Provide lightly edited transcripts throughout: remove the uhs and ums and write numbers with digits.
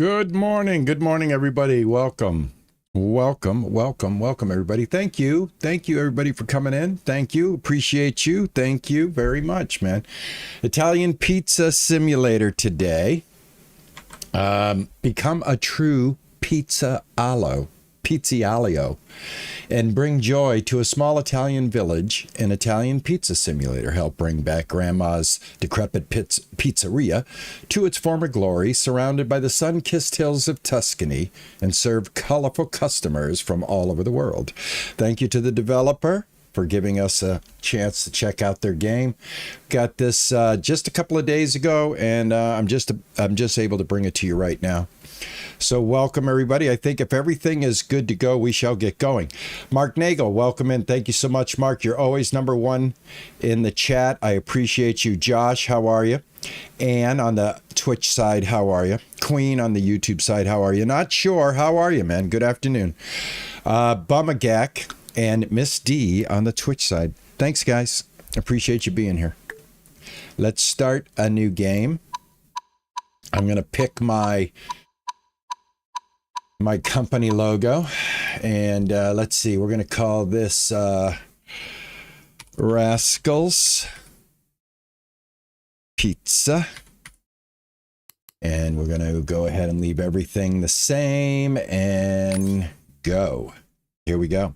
Good morning. Good morning, everybody. Welcome. Welcome, everybody. Thank you. Thank you, everybody, for coming in. Thank you. Appreciate you. Thank you very much, man. Italian Pizza Simulator today. Become a true pizzaiolo, and bring joy to a small Italian village. An Italian pizza simulator help bring back Grandma's decrepit pizzeria to its former glory, surrounded by the sun-kissed hills of Tuscany, and serve colorful customers from all over the world. Thank you to the developer for giving us a chance to check out their game. Got this just a couple of days ago, and I'm just able to bring it to you right now. So welcome, everybody. I think if everything is good to go, we shall get going. Mark Nagel, welcome in. Thank you so much, Mark. You're always number one in the chat. I appreciate you. Josh, how are you? Ann on the Twitch side, how are you? Queen on the YouTube side, how are you? Not sure. How are you, man? Good afternoon. Bumagak and Miss D on the Twitch side. Thanks, guys. Appreciate you being here. Let's start a new game. I'm going to pick my company logo, and let's see, we're going to call this Rascals Pizza, and we're going to go ahead and leave everything the same and go. Here we go.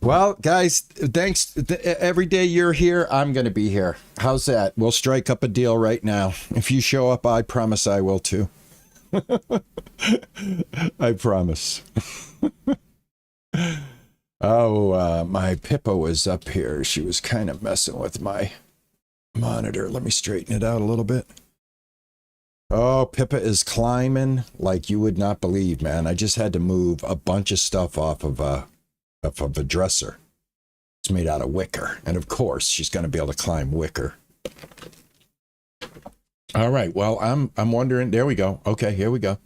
Well, guys, thanks. Every day you're here, I'm going to be here. How's that? We'll strike up a deal right now. If you show up, I promise I will too. I promise. My Pippa was up here. She was kind of messing with my monitor. Let me straighten it out a little bit. Oh, Pippa is climbing like you would not believe, man. I just had to move a bunch of stuff off of a dresser. It's made out of wicker, and of course she's going to be able to climb wicker. All right. Well, I'm wondering. There we go. Okay, here we go.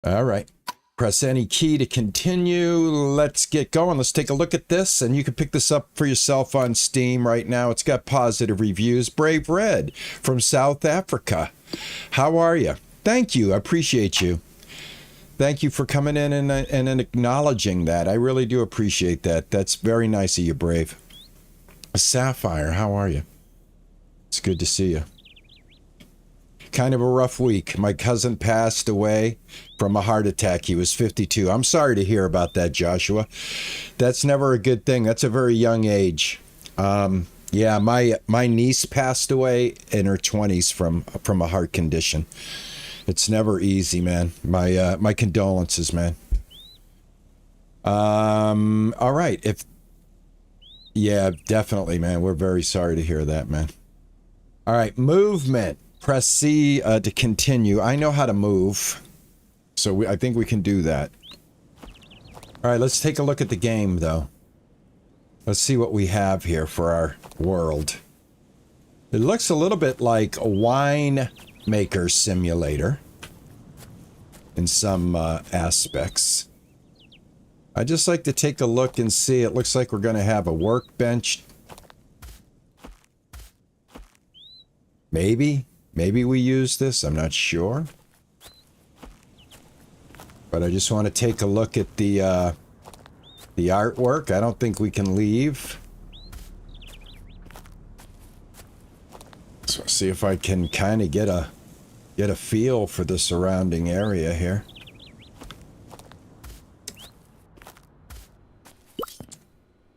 All right. Press any key to continue. Let's get going. Let's take a look at this, and you can pick this up for yourself on Steam right now. It's got positive reviews. Brave Red from South Africa. How are you? Thank you. I appreciate you. Thank you for coming in and acknowledging that. I really do appreciate that. That's very nice of you, Brave. Sapphire, how are you? It's good to see you. Kind of a rough week. My cousin passed away from a heart attack. He was 52. I'm sorry to hear about that, Joshua. That's never a good thing. That's a very young age. Yeah, my niece passed away in her 20s from a heart condition. It's never easy, man. My condolences, man. All right. Yeah, definitely, man. We're very sorry to hear that, man. All right, movement. Press C to continue. I know how to move, so I think we can do that. All right, let's take a look at the game, though. Let's see what we have here for our world. It looks a little bit like a wine maker simulator in some aspects. I just like to take a look and see. It looks like we're going to have a workbench. Maybe we use this. I'm not sure. But I just want to take a look at the artwork. I don't think we can leave. So let's see if I can kind of get a feel for the surrounding area here.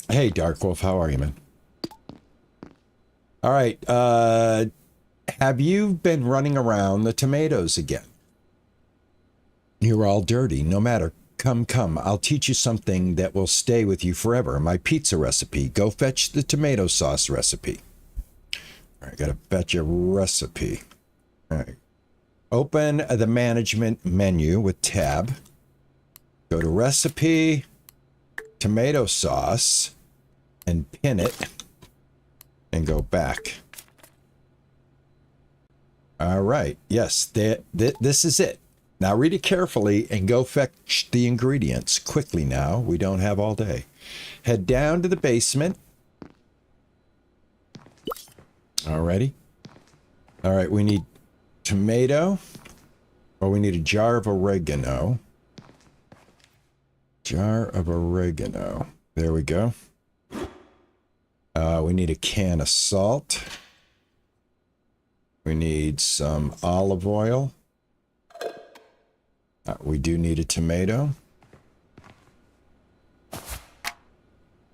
Hey, Dark Wolf, how are you, man? All right, have you been running around the tomatoes again? You're all dirty. No matter. Come. I'll teach you something that will stay with you forever. My pizza recipe. Go fetch the tomato sauce recipe. All right, gotta fetch a recipe. All right. Open the management menu with tab. Go to recipe, tomato sauce, and pin it, and go back. All right. Yes, this is it. Now read it carefully and go fetch the ingredients quickly now. We don't have all day. Head down to the basement. Alrighty. All right, we need tomato, Oh, we need a jar of oregano. Jar of oregano. There we go. We need a can of salt. We need some olive oil. We do need a tomato.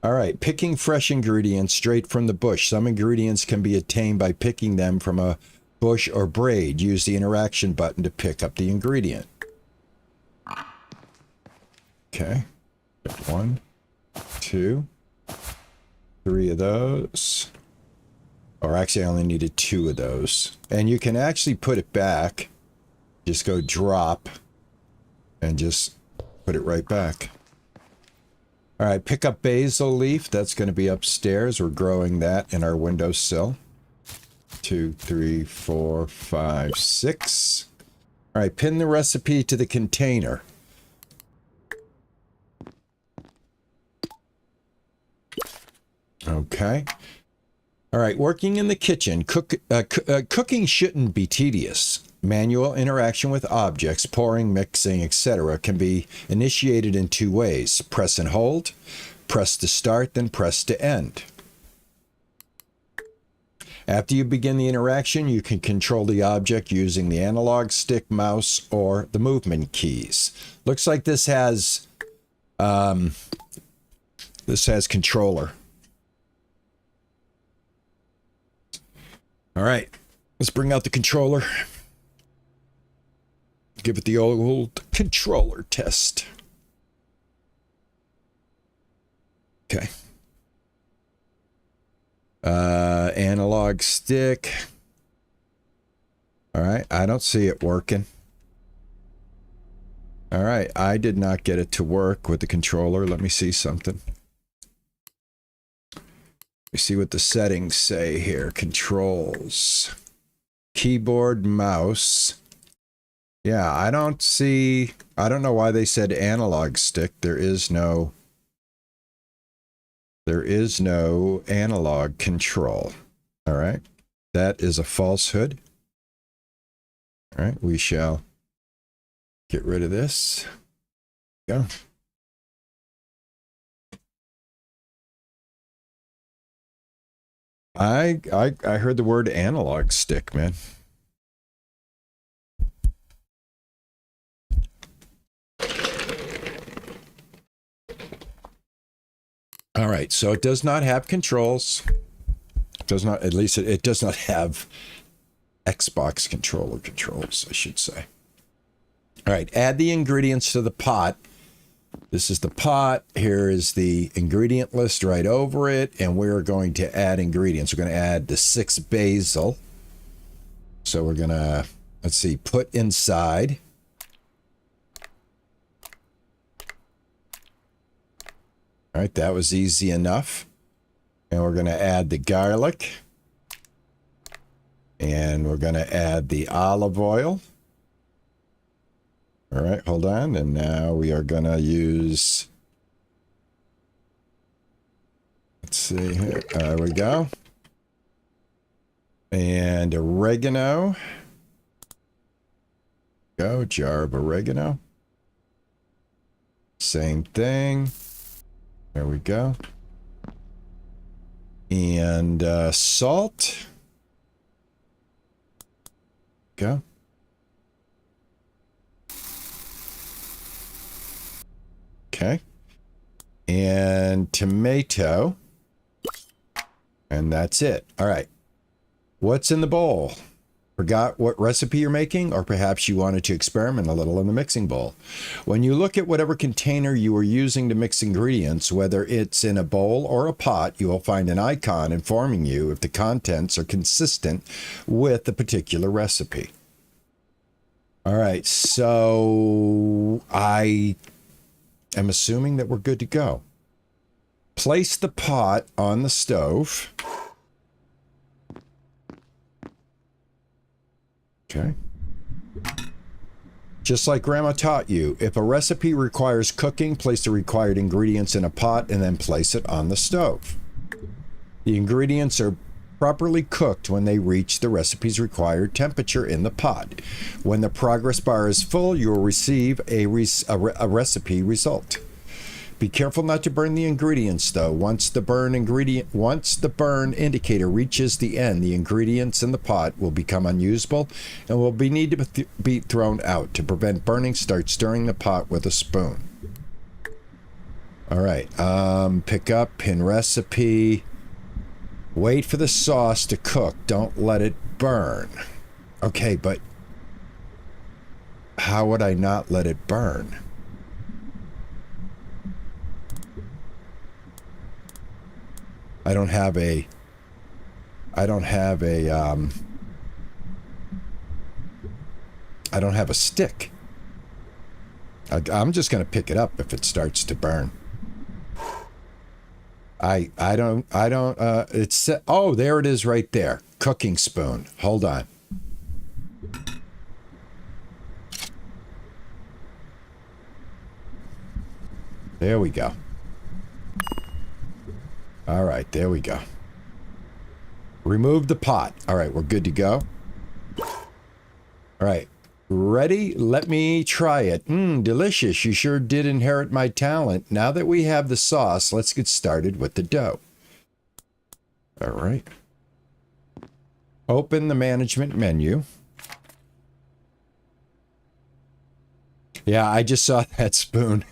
All right, picking fresh ingredients straight from the bush. Some ingredients can be obtained by picking them from a bush or braid. Use the interaction button to pick up the ingredient. Okay. 1, 2, 3 of those. Or actually, I only needed 2 of those. And you can actually put it back. Just go drop and just put it right back. All right, pick up basil leaf. That's going to be upstairs. We're growing that in our windowsill. 2, 3, 4, 5, 6. All right, pin the recipe to the container. Okay. All right, working in the kitchen. Cooking shouldn't be tedious. Manual interaction with objects, pouring, mixing, etc. can be initiated in 2 ways. Press and hold. Press to start, then press to end. After you begin the interaction, you can control the object using the analog stick, mouse, or the movement keys. Looks like this has controller. All right, let's bring out the controller. Give it the old controller test. Okay. Analog stick. All right, I don't see it working. All right, I did not get it to work with the controller. Let me see something. Let me see what the settings say here. Controls. Keyboard, mouse. Yeah, I don't know why they said analog stick. There is no analog control. All right. That is a falsehood. All right, we shall get rid of this. Go. I heard the word analog stick, man. All right, so it does not have controls. It does not, at least it does not have Xbox controller controls, I should say. All right, add the ingredients to the pot. This is the pot. Here is the ingredient list right over it, and we're going to add ingredients. We're going to add the 6 basil. So we're going to, let's see, put inside. All right, that was easy enough. And we're going to add the garlic. And we're going to add the olive oil. All right, hold on. And now we are going to use, let's see here. There we go. And oregano. Go, jar of oregano. Same thing. There we go. And salt. Go. Okay. And tomato. And that's it. All right. What's in the bowl? Forgot what recipe you're making, or perhaps you wanted to experiment a little in the mixing bowl. When you look at whatever container you are using to mix ingredients, whether it's in a bowl or a pot, you will find an icon informing you if the contents are consistent with the particular recipe. All right, so I am assuming that we're good to go. Place the pot on the stove. Okay. Just like Grandma taught you, if a recipe requires cooking, place the required ingredients in a pot and then place it on the stove. The ingredients are properly cooked when they reach the recipe's required temperature in the pot. When the progress bar is full, you will receive a recipe result. Be careful not to burn the ingredients, though. Once the burn indicator reaches the end, the ingredients in the pot will become unusable and will need to be thrown out. To prevent burning, start stirring the pot with a spoon. All right. Pick up, pin recipe. Wait for the sauce to cook. Don't let it burn. Okay, but how would I not let it burn? I don't have a stick. I'm just going to pick it up if it starts to burn. It's, oh, there it is right there. Cooking spoon. Hold on. There we go. All right, there we go. Remove the pot. All right, we're good to go. All right, ready? Let me try it. Delicious. You sure did inherit my talent. Now that we have the sauce, let's get started with the dough. All right. Open the management menu. Yeah, I just saw that spoon.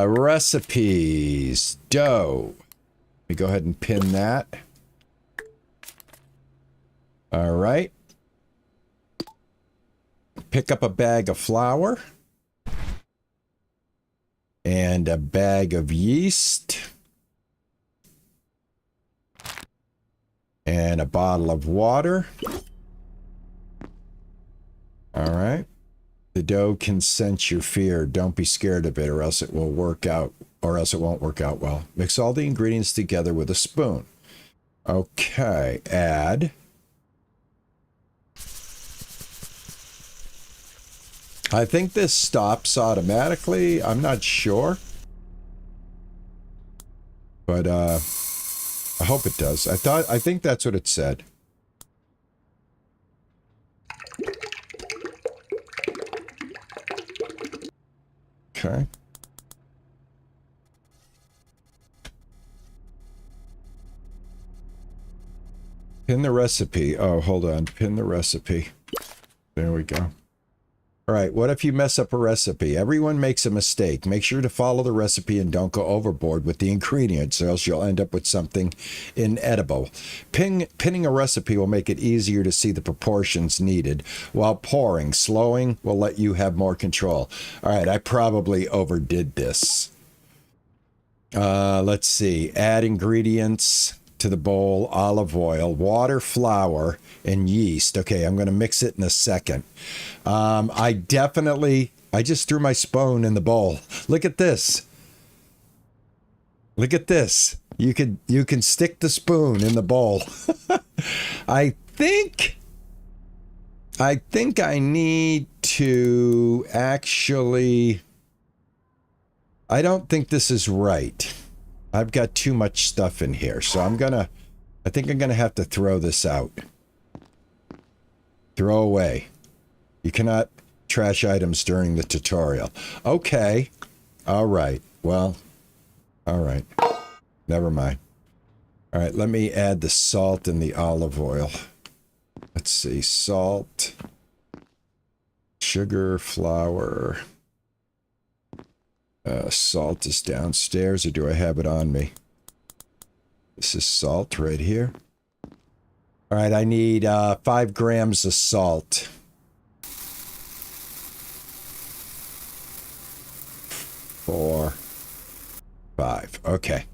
Recipes, dough. Let me go ahead and pin that. All right. Pick up a bag of flour and a bag of yeast and a bottle of water. All right. The dough can sense your fear. Don't be scared of it, or else it will work out, or else it won't work out well. Mix all the ingredients together with a spoon. Okay, add. I think this stops automatically. I'm not sure. But I hope it does. I think that's what it said. Okay. Pin the recipe. Oh, hold on. Pin the recipe. There we go. All right. What if you mess up a recipe? Everyone makes a mistake. Make sure to follow the recipe and don't go overboard with the ingredients, or else you'll end up with something inedible. Pinning a recipe will make it easier to see the proportions needed while pouring. Slowing will let you have more control. All right. I probably overdid this. Let's see. Add ingredients to the bowl: olive oil, water, flour, and yeast. Okay, I'm going to mix it in a second. I just threw my spoon in the bowl. Look at this. Look at this. You can stick the spoon in the bowl. I think I need to actually, I don't think this is right. I've got too much stuff in here, so I think I'm gonna have to throw this out. Throw away. You cannot trash items during the tutorial. Okay. All right. Well, all right. Never mind. All right, let me add the salt and the olive oil. Let's see, salt, sugar, flour. Salt is downstairs, or do I have it on me? This is salt right here. All right, I need 5 grams of salt. 4, 5. Okay.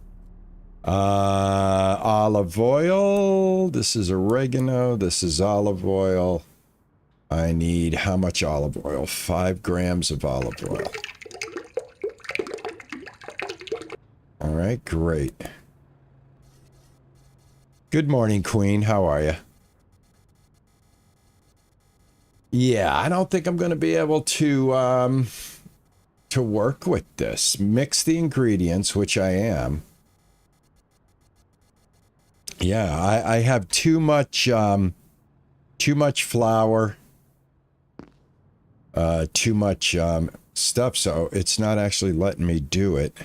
Olive oil. This is oregano. This is olive oil. I need how much olive oil? 5 grams of olive oil. All right, great. Good morning, Queen. How are you? Yeah, I don't think I'm going to be able to work with this. Mix the ingredients, which I am. Yeah, I have too much flour, too much stuff, so it's not actually letting me do it.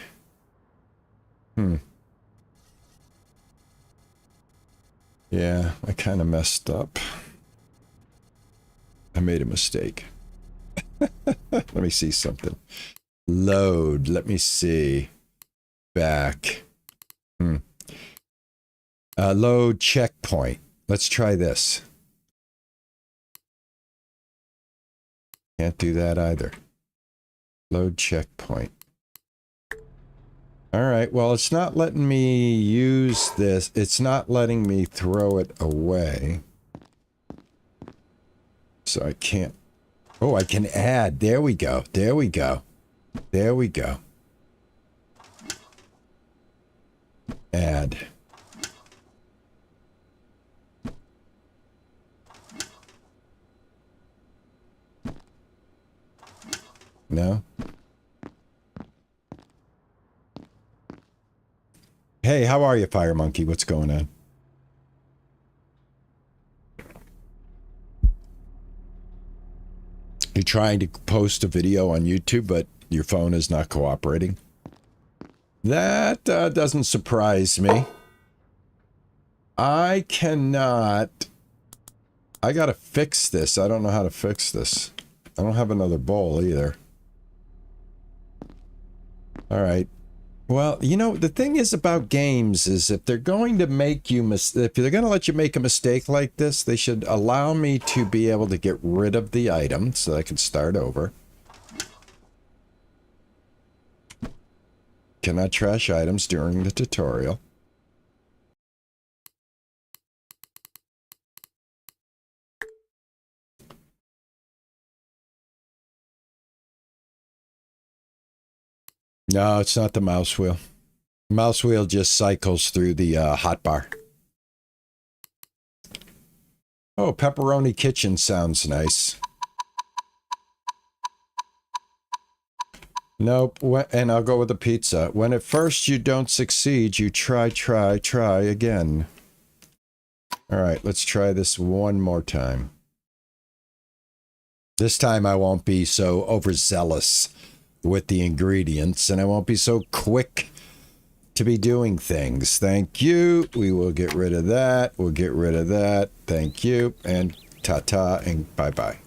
Yeah, I kind of messed up. I made a mistake. Let me see something. Load. Let me see. Back. Load checkpoint. Let's try this. Can't do that either. Load checkpoint. All right, well, it's not letting me use this. It's not letting me throw it away. So I can't. Oh, I can add. There we go. There we go. There we go. Add. No? Hey, how are you, Fire Monkey? What's going on? You're trying to post a video on YouTube, but your phone is not cooperating? That doesn't surprise me. I cannot... I gotta fix this. I don't know how to fix this. I don't have another bowl either. Alright. Well, you know, the thing is about games is if they're going to make you if they're going to let you make a mistake like this, they should allow me to be able to get rid of the item so I can start over. Cannot trash items during the tutorial. No, it's not the mouse wheel. Mouse wheel just cycles through the hotbar. Oh, Pepperoni Kitchen sounds nice. Nope, and I'll go with the pizza. When at first you don't succeed, you try again. All right, let's try this one more time. This time I won't be so overzealous with the ingredients, and I won't be so quick to be doing things. Thank you. We will get rid of that. We'll get rid of that. Thank you. And ta-ta and bye-bye.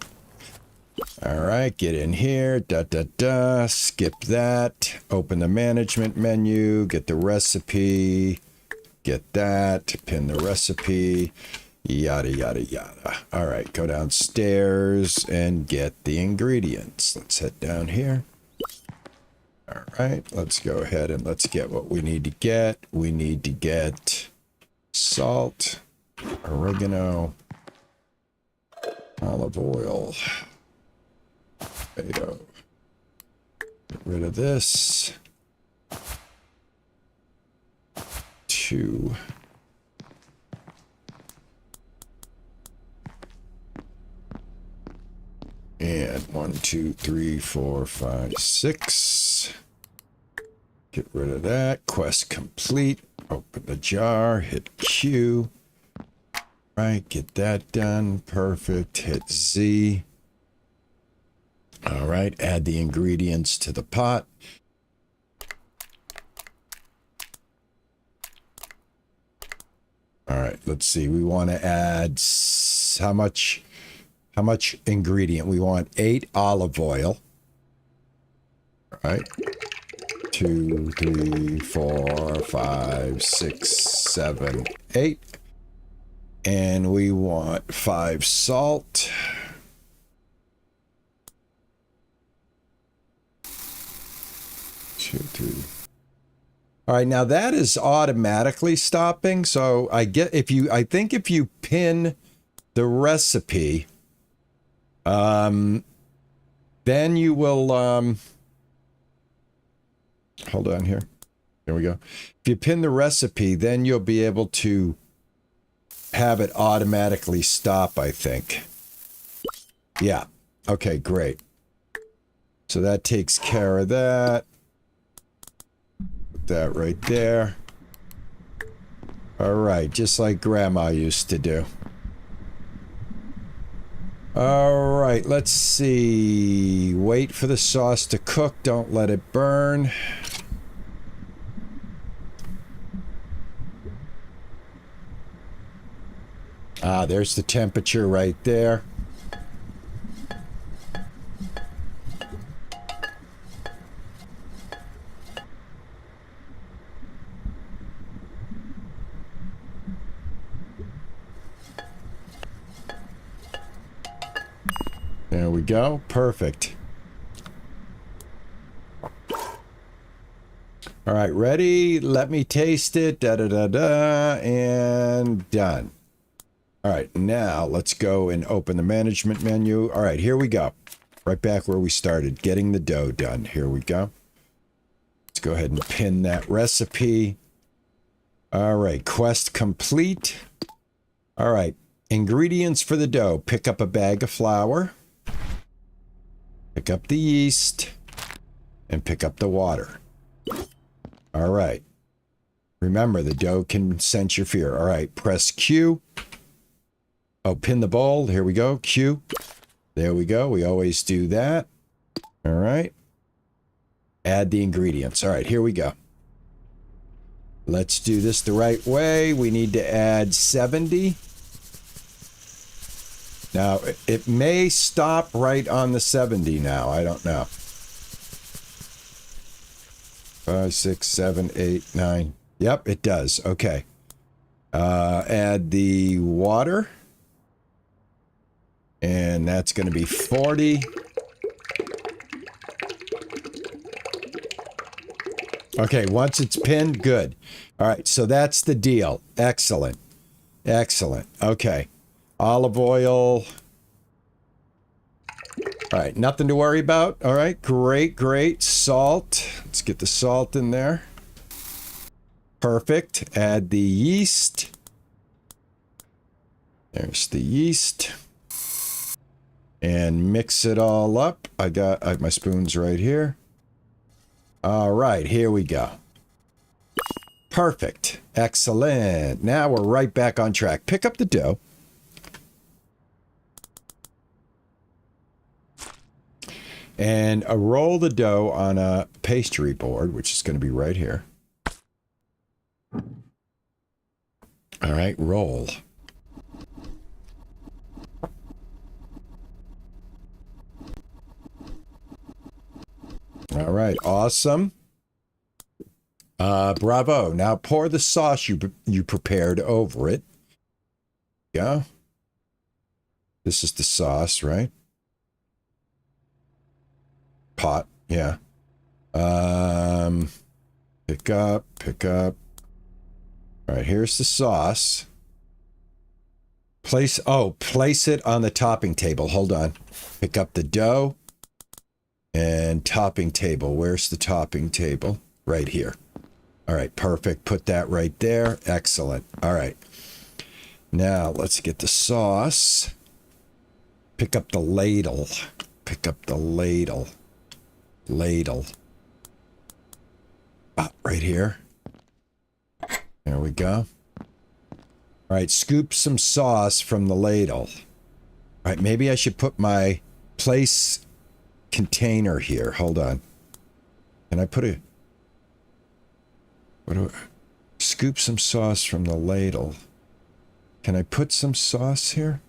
All right, get in here. Skip that. Open the management menu. Get the recipe. Get that. Pin the recipe. Yada, yada, yada. All right, go downstairs and get the ingredients. Let's head down here. All right, let's go ahead and let's get what we need to get. We need to get salt, oregano, olive oil, tomato. Get rid of this. 2. And 1, 2, 3, 4, 5, 6. Get rid of that. Quest complete. Open the jar. Hit Q. Right, get that done. Perfect. Hit Z. All right, add the ingredients to the pot. All right, let's see. We want to add how much ingredient? We want 8 olive oil. All right. 2, 3, 4, 5, 6, 7, 8. And we want 5 salt. 2, 3. All right, now that is automatically stopping. So I think if you pin the recipe, then you will, hold on here. There we go. If you pin the recipe, then you'll be able to have it automatically stop, I think. Yeah. Okay, great. So that takes care of that. Put that right there. All right, just like Grandma used to do. All right, let's see. Wait for the sauce to cook. Don't let it burn. Ah, there's the temperature right there. There we go. Perfect. All right, ready? Let me taste it. Da-da-da-da. And done. All right, now let's go and open the management menu. All right, here we go. Right back where we started, getting the dough done. Here we go. Let's go ahead and pin that recipe. All right, quest complete. All right, ingredients for the dough. Pick up a bag of flour. Pick up the yeast. And pick up the water. All right. Remember, the dough can sense your fear. All right, press Q. Oh, pin the bowl. Here we go. Q. There we go. We always do that. All right. Add the ingredients. All right, here we go. Let's do this the right way. We need to add 70. Now, it may stop right on the 70 now. I don't know. 5, 6, 7, 8, 9. Yep, it does. Okay. Add the water. And that's going to be 40. Okay, once it's pinned, good. All right, so that's the deal. Excellent. Excellent. Okay. Olive oil. All right, nothing to worry about. All right, great, great. Salt. Let's get the salt in there. Perfect. Add the yeast. There's the yeast. And mix it all up. I got my spoons right here. All right, here we go. Perfect. Excellent. Now we're right back on track. Pick up the dough. And roll the dough on a pastry board, which is going to be right here. All right, roll. All right, awesome. Bravo. Now pour the sauce you prepared over it. Yeah. This is the sauce, right? Pot, yeah. Pick up. All right, here's the sauce. Place it on the topping table. Hold on. Pick up the dough. And topping table. Where's the topping table? Right here. All right, perfect. Put that right there. Excellent. All right. Now, let's get the sauce. Pick up the ladle. Pick up the ladle. Ladle. Ah, right here. There we go. All right, scoop some sauce from the ladle. All right, maybe I should put my place container here. Hold on. Can I put a... Scoop some sauce from the ladle. Can I put some sauce here?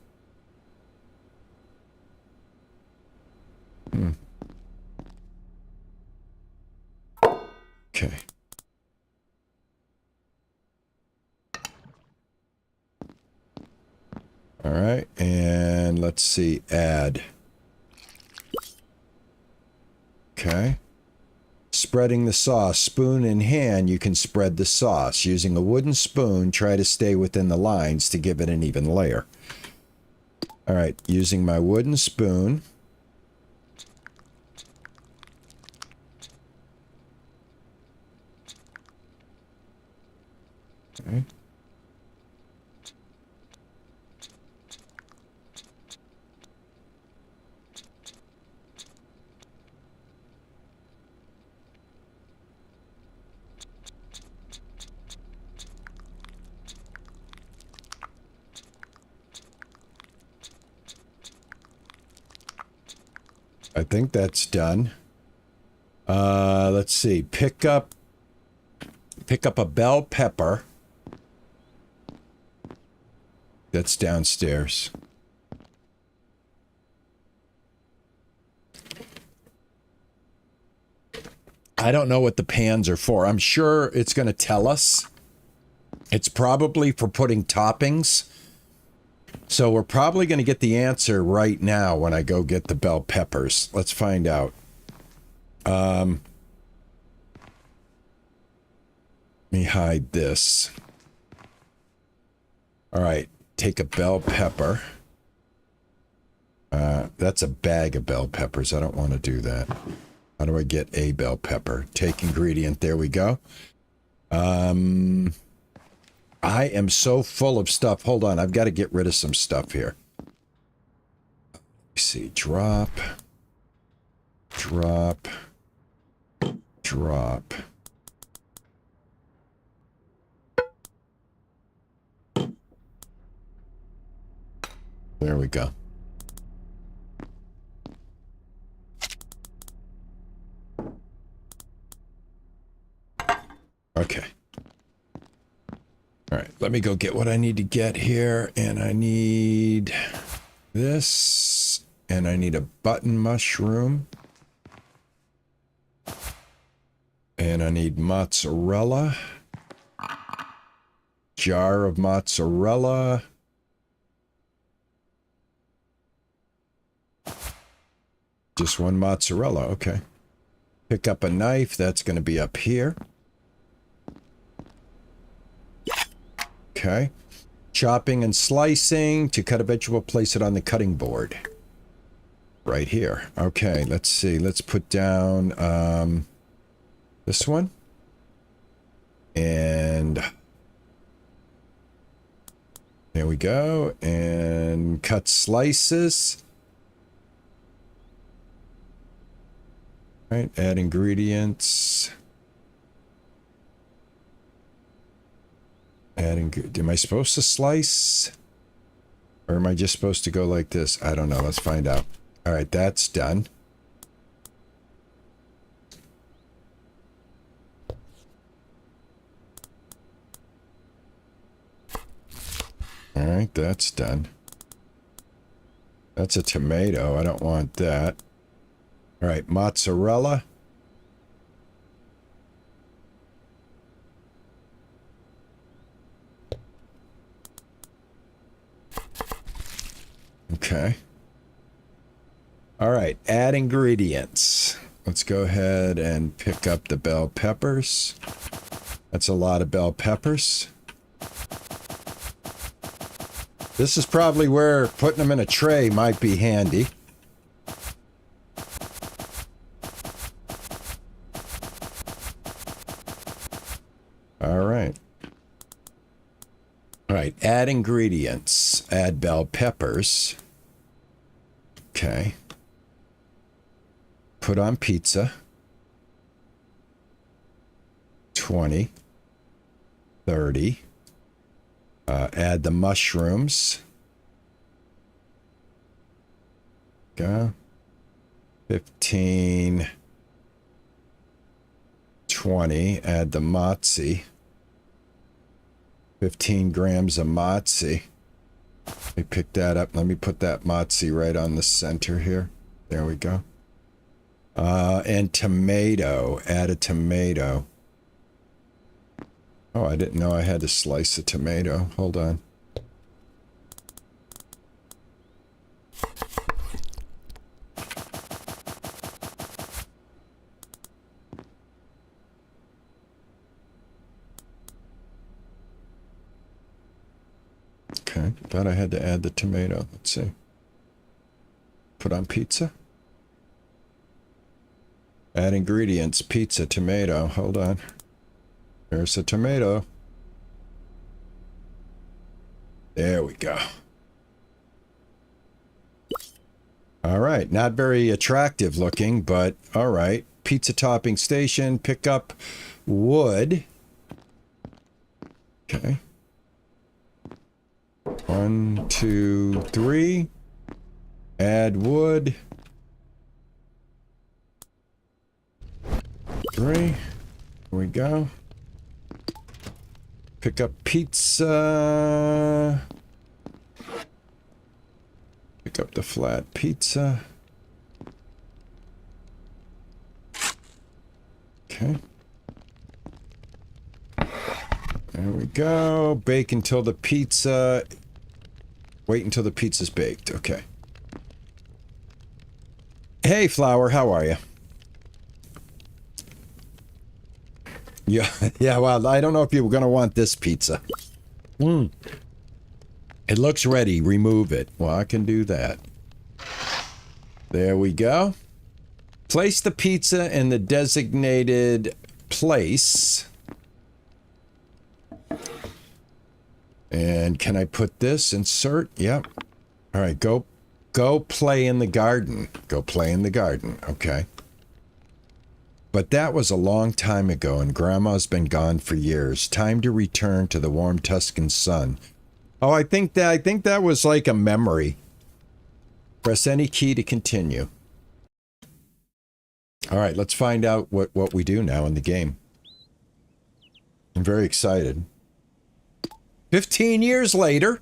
Okay. All right, and let's see, add. Okay. Spreading the sauce. Spoon in hand, you can spread the sauce. Using a wooden spoon, try to stay within the lines to give it an even layer. All right, using my wooden spoon. Okay. I think that's done. Let's see. Pick up a bell pepper. That's downstairs. I don't know what the pans are for. I'm sure it's going to tell us. It's probably for putting toppings. So we're probably going to get the answer right now when I go get the bell peppers. Let's find out. Let me hide this. All right. Take a bell pepper. That's a bag of bell peppers. I don't want to do that. How do I get a bell pepper? Take ingredient. There we go. I am so full of stuff. Hold on. I've got to get rid of some stuff here. Let's see. Drop. Drop. Drop. There we go. Okay. All right, let me go get what I need to get here. And I need this. And I need a button mushroom. And I need mozzarella. Jar of mozzarella. Just one mozzarella, okay. Pick up a knife. That's going to be up here. Okay. Chopping and slicing. To cut a vegetable, place it on the cutting board. Right here. Okay, let's see. Let's put down this one. And there we go. And cut slices. All right, add ingredients. Am I supposed to slice? Or am I just supposed to go like this? I don't know. Let's find out. All right, that's done. All right, that's done. That's a tomato. I don't want that. All right, mozzarella. Okay. All right, add ingredients. Let's go ahead and pick up the bell peppers. That's a lot of bell peppers. This is probably where putting them in a tray might be handy. All right. All right, add ingredients. Add bell peppers. Okay. Put on pizza. 20. 30. Add the mushrooms. Go. 15. 20. Add the mozzie. 15 grams of mozzie. Let me pick that up. Let me put that mozzie right on the center here. There we go. And tomato. Add a tomato. Oh, I didn't know I had to slice a tomato. Hold on. Okay, thought I had to add the tomato. Let's see. Put on pizza. Add ingredients. Pizza, tomato. Hold on. There's a tomato. There we go. All right. Not very attractive looking, but all right. Pizza topping station. Pick up wood. Okay. 1, 2, 3. Add wood. 3. Here we go. Pick up pizza. Pick up the flat pizza. Okay. There we go. Bake until the pizza... Wait until the pizza's baked. Okay. Hey, Flower, how are you? Yeah, yeah, well, I don't know if you were going to want this pizza. It looks ready. Remove it. Well, I can do that. There we go. Place the pizza in the designated place. And can I put this? Insert? Yep. All right, go play in the garden. Go play in the garden. Okay. But that was a long time ago, and Grandma's been gone for years. Time to return to the warm Tuscan sun. Oh, I think that was like a memory. Press any key to continue. All right, let's find out what we do now in the game. I'm very excited. 15 years later.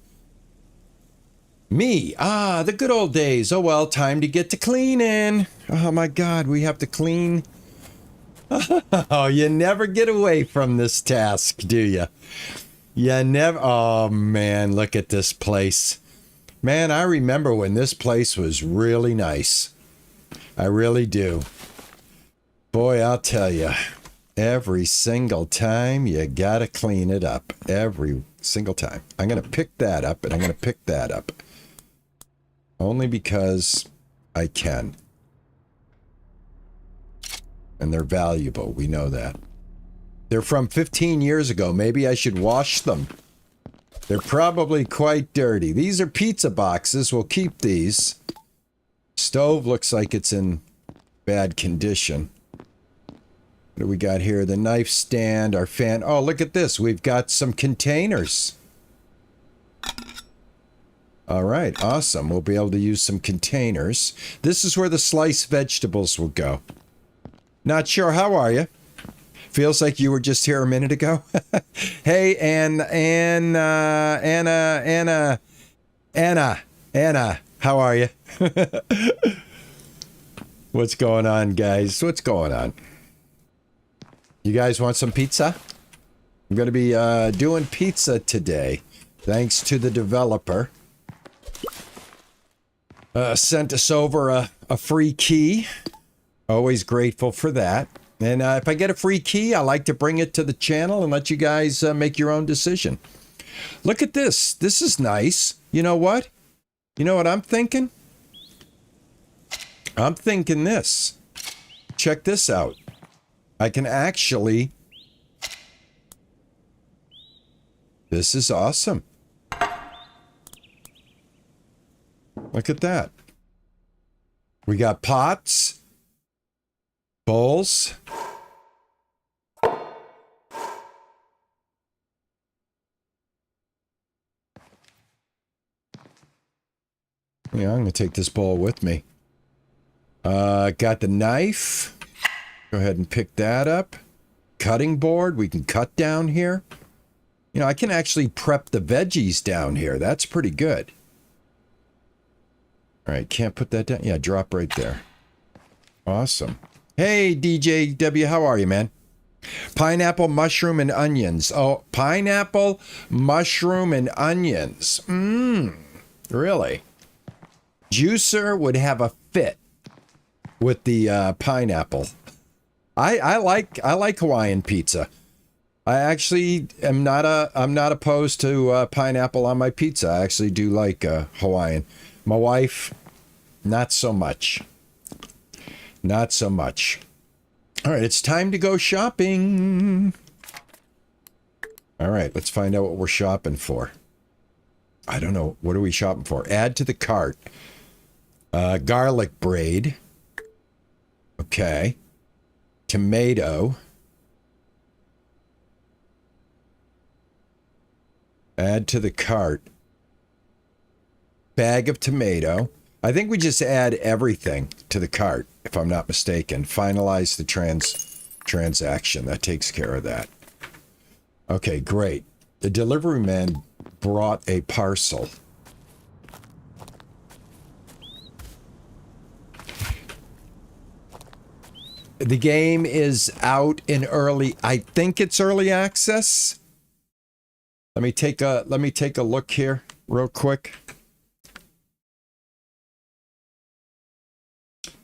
Me. Ah, the good old days. Oh, well, time to get to cleaning. Oh, my God, we have to clean. Oh, you never get away from this task, do you? You never... Oh, man, look at this place. Man, I remember when this place was really nice. I really do. Boy, I'll tell you. Every single time, you gotta clean it up. Every single time. I'm gonna pick that up, and I'm gonna pick that up. Only because I can. And they're valuable. We know that. They're from 15 years ago. Maybe I should wash them. They're probably quite dirty. These are pizza boxes. We'll keep these. Stove looks like it's in bad condition. What do we got here? The knife stand, our fan. Oh, look at this. We've got some containers. All right, awesome. We'll be able to use some containers. This is where the sliced vegetables will go. Not sure. How are you? Feels like you were just here a minute ago. Hey, Anna. How are you? What's going on, guys? What's going on? You guys want some pizza? I'm going to be doing pizza today. Thanks to the developer. Sent us over a free key. Always grateful for that. And if I get a free key, I like to bring it to the channel and let you guys make your own decision. Look at this. This is nice. You know what? You know what I'm thinking? I'm thinking this. Check this out. I can actually... This is awesome. Look at that. We got pots, bowls. Yeah, I'm going to take this bowl with me. Got the knife. Go ahead and pick that up. Cutting board. We can cut down here. You know, I can actually prep the veggies down here. That's pretty good. All right, can't put that down. Yeah, drop right there. Awesome. Hey, DJW, how are you, man? Pineapple, mushroom, and onions. Oh, pineapple, mushroom, and onions. Really? Juicer would have a fit with the pineapple. I like Hawaiian pizza. I actually am not I'm not opposed to pineapple on my pizza. I actually do like Hawaiian. My wife, not so much. Not so much. All right, it's time to go shopping. All right, let's find out what we're shopping for. I don't know. What are we shopping for? Add to the cart. Garlic braid. Okay. Tomato. Add to the cart. Bag of tomato. I think we just add everything to the cart, if I'm not mistaken. Finalize the transaction. That takes care of that. Okay, great. The delivery man brought a parcel. The game is out in early, I think it's early access. Let me take a look here real quick.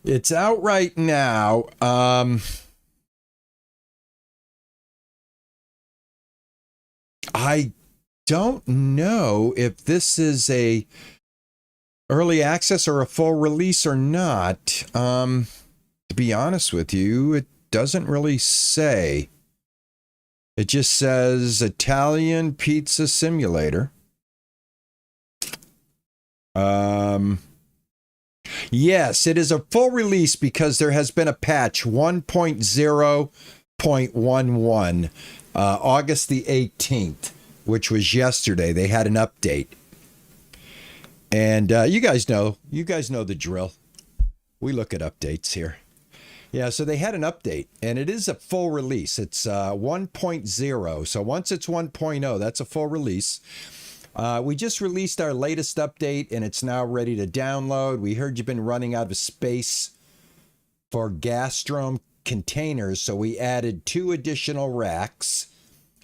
It's out right now. I don't know if this is a early access or a full release or not. To be honest with you, it doesn't really say. It just says Italian Pizza Simulator. Yes, it is a full release because there has been a patch 1.0.11, August the 18th, which was yesterday. They had an update. And you guys know the drill. We look at updates here. Yeah, so they had an update, and it is a full release. It's 1.0. So once it's 1.0, that's a full release. We just released our latest update, and it's now ready to download. We heard you've been running out of space for Gastron containers, so we added 2 additional racks,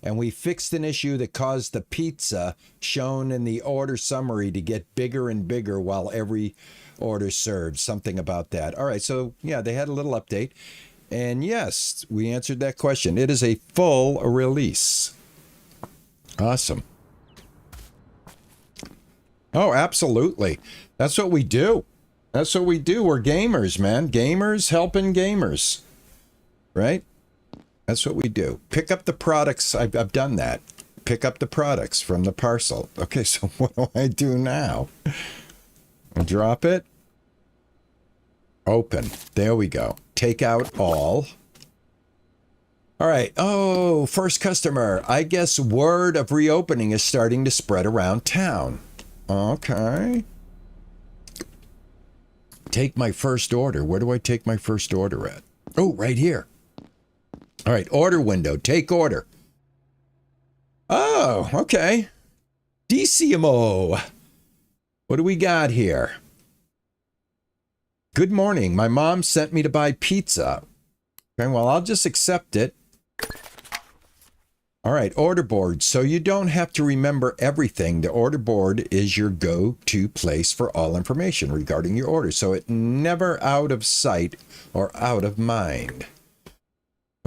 and we fixed an issue that caused the pizza shown in the order summary to get bigger and bigger while every order served. Something about that. All right, so yeah, they had a little update, and yes, we answered that question. It is a full release. Awesome. Oh, absolutely. That's what we do. That's what we do. We're gamers, man. Gamers helping gamers. Right? That's what we do. Pick up the products. I've done that. Pick up the products from the parcel. Okay, so what do I do now? Drop it. Open. There we go. Take out all. All right. Oh, first customer. I guess word of reopening is starting to spread around town. Okay. Take my first order. Where do I take my first order at? Oh, right here. All right. Order window. Take order. Oh, okay. Decimo. What do we got here? Good morning. My mom sent me to buy pizza. Okay, well, I'll just accept it. All right, order board. So you don't have to remember everything. The order board is your go-to place for all information regarding your order. So it's never out of sight or out of mind.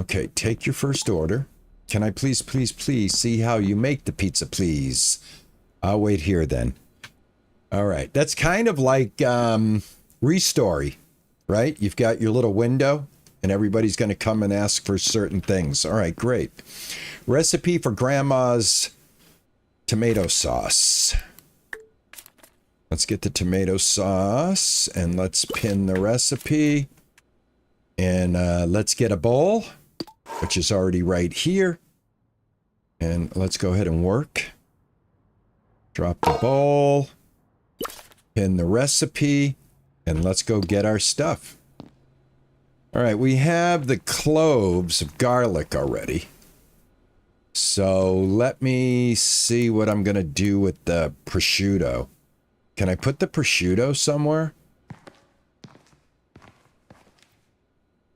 Okay, take your first order. Can I please see how you make the pizza, please? I'll wait here then. All right, that's kind of like Restory, right? You've got your little window and everybody's going to come and ask for certain things. All right, great. Recipe for Grandma's tomato sauce. Let's get the tomato sauce and let's pin the recipe. And let's get a bowl, which is already right here. And let's go ahead and work. Drop the bowl. Pin the recipe. And let's go get our stuff. All right, we have the cloves of garlic already. So let me see what I'm going to do with the prosciutto. Can I put the prosciutto somewhere?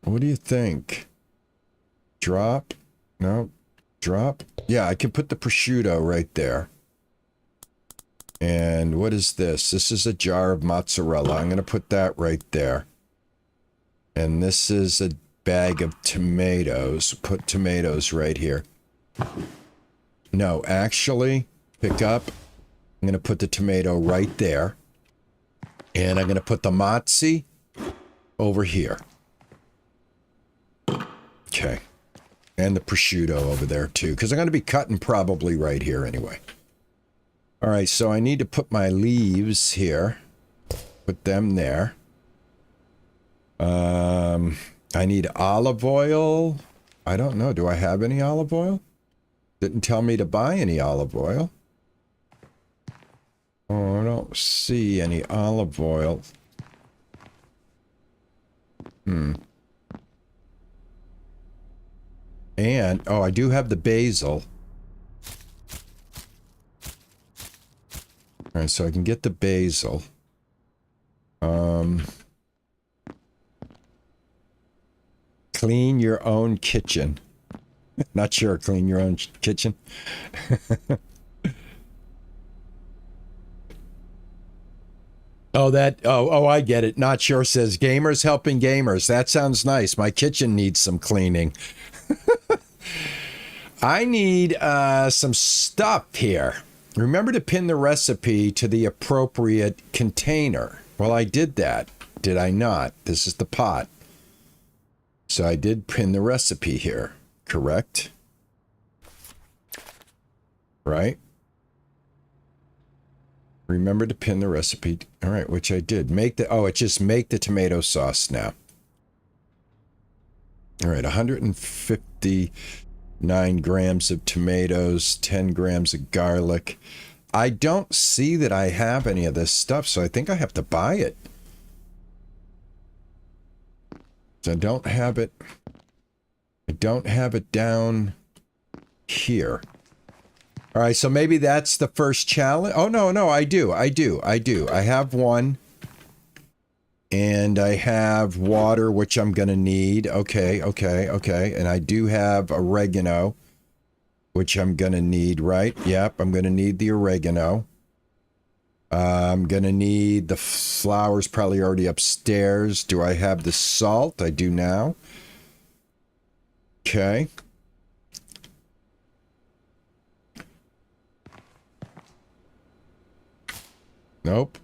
What do you think? Drop? No. Drop? Yeah, I can put the prosciutto right there. And what is this? This is a jar of mozzarella. I'm going to put that right there. And this is a bag of tomatoes. Put tomatoes right here. No, actually, pick up. I'm going to put the tomato right there. And I'm going to put the mozzie over here. Okay. And the prosciutto over there, too. Because I'm going to be cutting probably right here anyway. All right, so I need to put my leaves here. Put them there. I need olive oil. I don't know. Do I have any olive oil? Didn't tell me to buy any olive oil. Oh, I don't see any olive oil. And, oh, I do have the basil. All right, so I can get the basil. Clean your own kitchen. Not sure, clean your own kitchen. Oh, I get it. Not sure says gamers helping gamers. That sounds nice. My kitchen needs some cleaning. I need some stuff here. Remember to pin the recipe to the appropriate container. Well, I did that. Did I not? This is the pot. So I did pin the recipe here. Correct? Right? Remember to pin the recipe. All right, which I did. It's just make the tomato sauce now. All right, 159 grams of tomatoes, 10 grams of garlic. I don't see that I have any of this stuff, so I think I have to buy it. So I don't have it. I don't have it down here. All right, so maybe that's the first challenge. Oh, no, I do. I have one. And I have water, which I'm going to need. Okay. And I do have oregano, which I'm going to need, right? Yep, I'm going to need the oregano. I'm going to need the flowers probably already upstairs. Do I have the salt? I do now. Okay. Nope.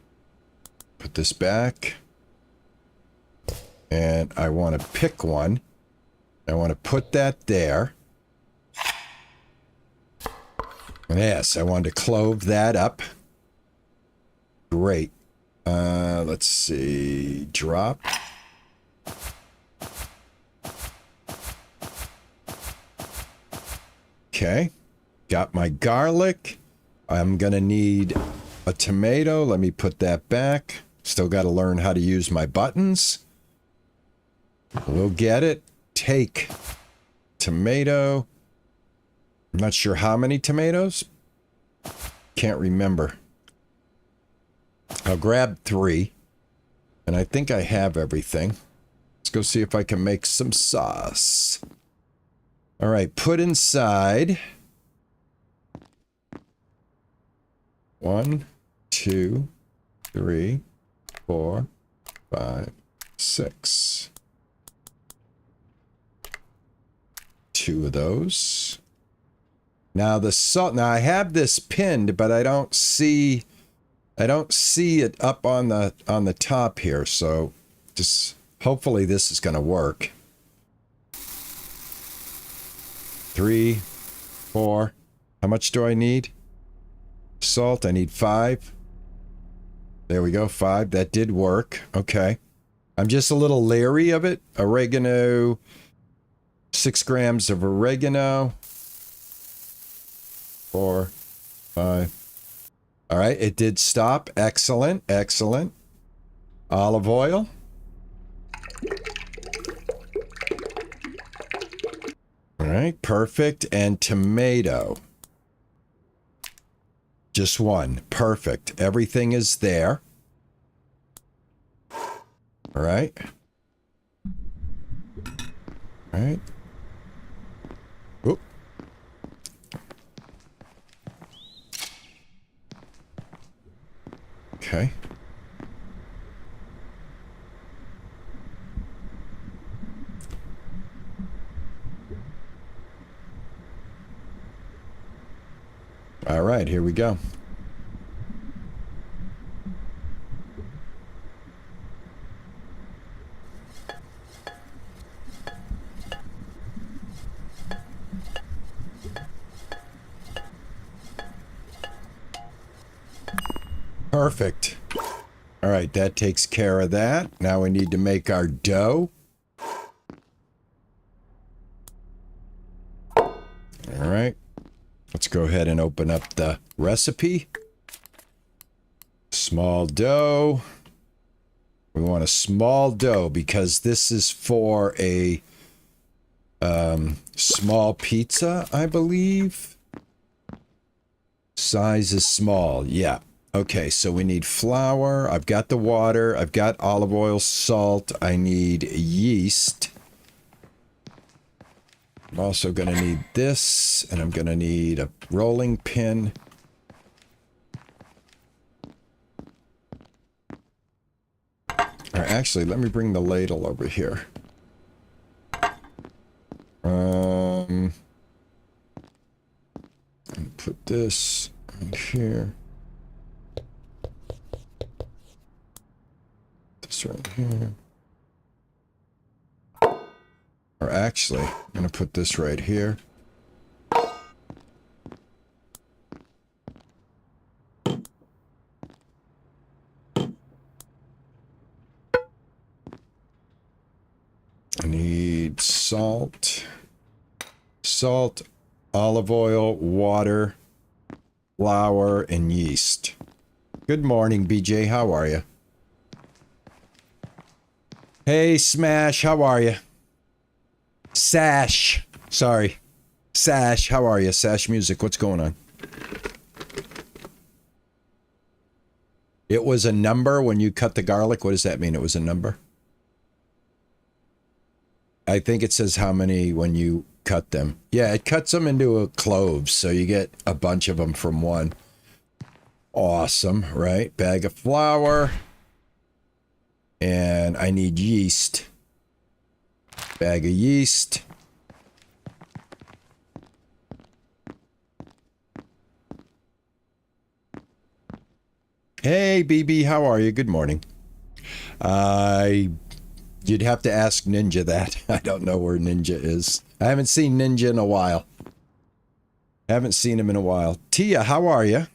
Put this back. And I want to pick one. I want to put that there. Yes, I want to clove that up. Great. Let's see. Drop. Okay. Got my garlic. I'm going to need a tomato. Let me put that back. Still got to learn how to use my buttons. We'll get it. Take tomato. I'm not sure how many tomatoes. Can't remember. I'll grab 3. And I think I have everything. Let's go see if I can make some sauce. All right, put inside. 1, 2, 3, 4, 5, 6. 2 of those. Now the salt. Now I have this pinned, but I don't see it up on the top here. So just hopefully this is going to work. 3, 4. How much do I need? Salt, I need 5. There we go, 5. That did work. Okay. I'm just a little leery of it. Oregano, 6 grams of oregano. 4, 5. All right, it did stop. Excellent, excellent. Olive oil. All right, perfect. And tomato. Just 1. Perfect. Everything is there. All right. All right. Oop. Okay. All right, here we go. Perfect. All right, that takes care of that. Now we need to make our dough. All right. Let's go ahead and open up the recipe. Small dough. We want a small dough because this is for a Small pizza, I believe. Size is small. Yeah. Okay, so we need flour. I've got the water. I've got olive oil, salt. I need yeast. I'm also going to need this, and I'm going to need a rolling pin. Or actually, let me bring the ladle over here. And put this right here. This right here. Or actually, I'm going to put this right here. I need salt, olive oil, water, flour, and yeast. Good morning, BJ. How are you? Hey, Smash. How are you? Sash. Sorry. Sash. How are you? Sash Music. What's going on? It was a number when you cut the garlic. What does that mean? It was a number? I think it says how many when you cut them. Yeah, it cuts them into cloves, so you get a bunch of them from one. Awesome, right? Bag of flour. And I need yeast. Bag of yeast. Hey, BB, how are you? Good morning. You'd have to ask Ninja that. I don't know where Ninja is. I haven't seen Ninja in a while. Haven't seen him in a while. Tia, how are you?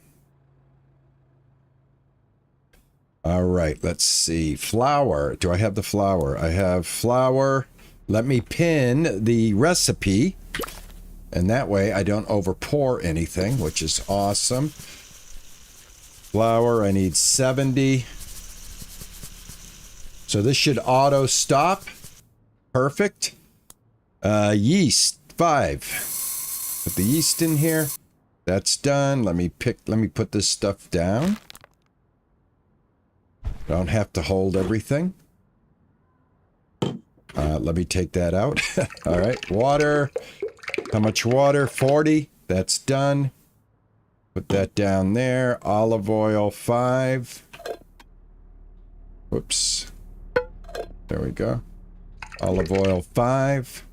All right, let's see. Flour. Do I have the flour? I have flour. Let me pin the recipe. And that way I don't over pour anything, which is awesome. Flour, I need 70. So this should auto stop. Perfect. Yeast, 5. Put the yeast in here. That's done. Let me put this stuff down. Don't have to hold everything. Let me take that out. All right, water. How much water? 40. That's done. Put that down there. Olive oil, 5. Whoops. There we go. Olive oil, 5.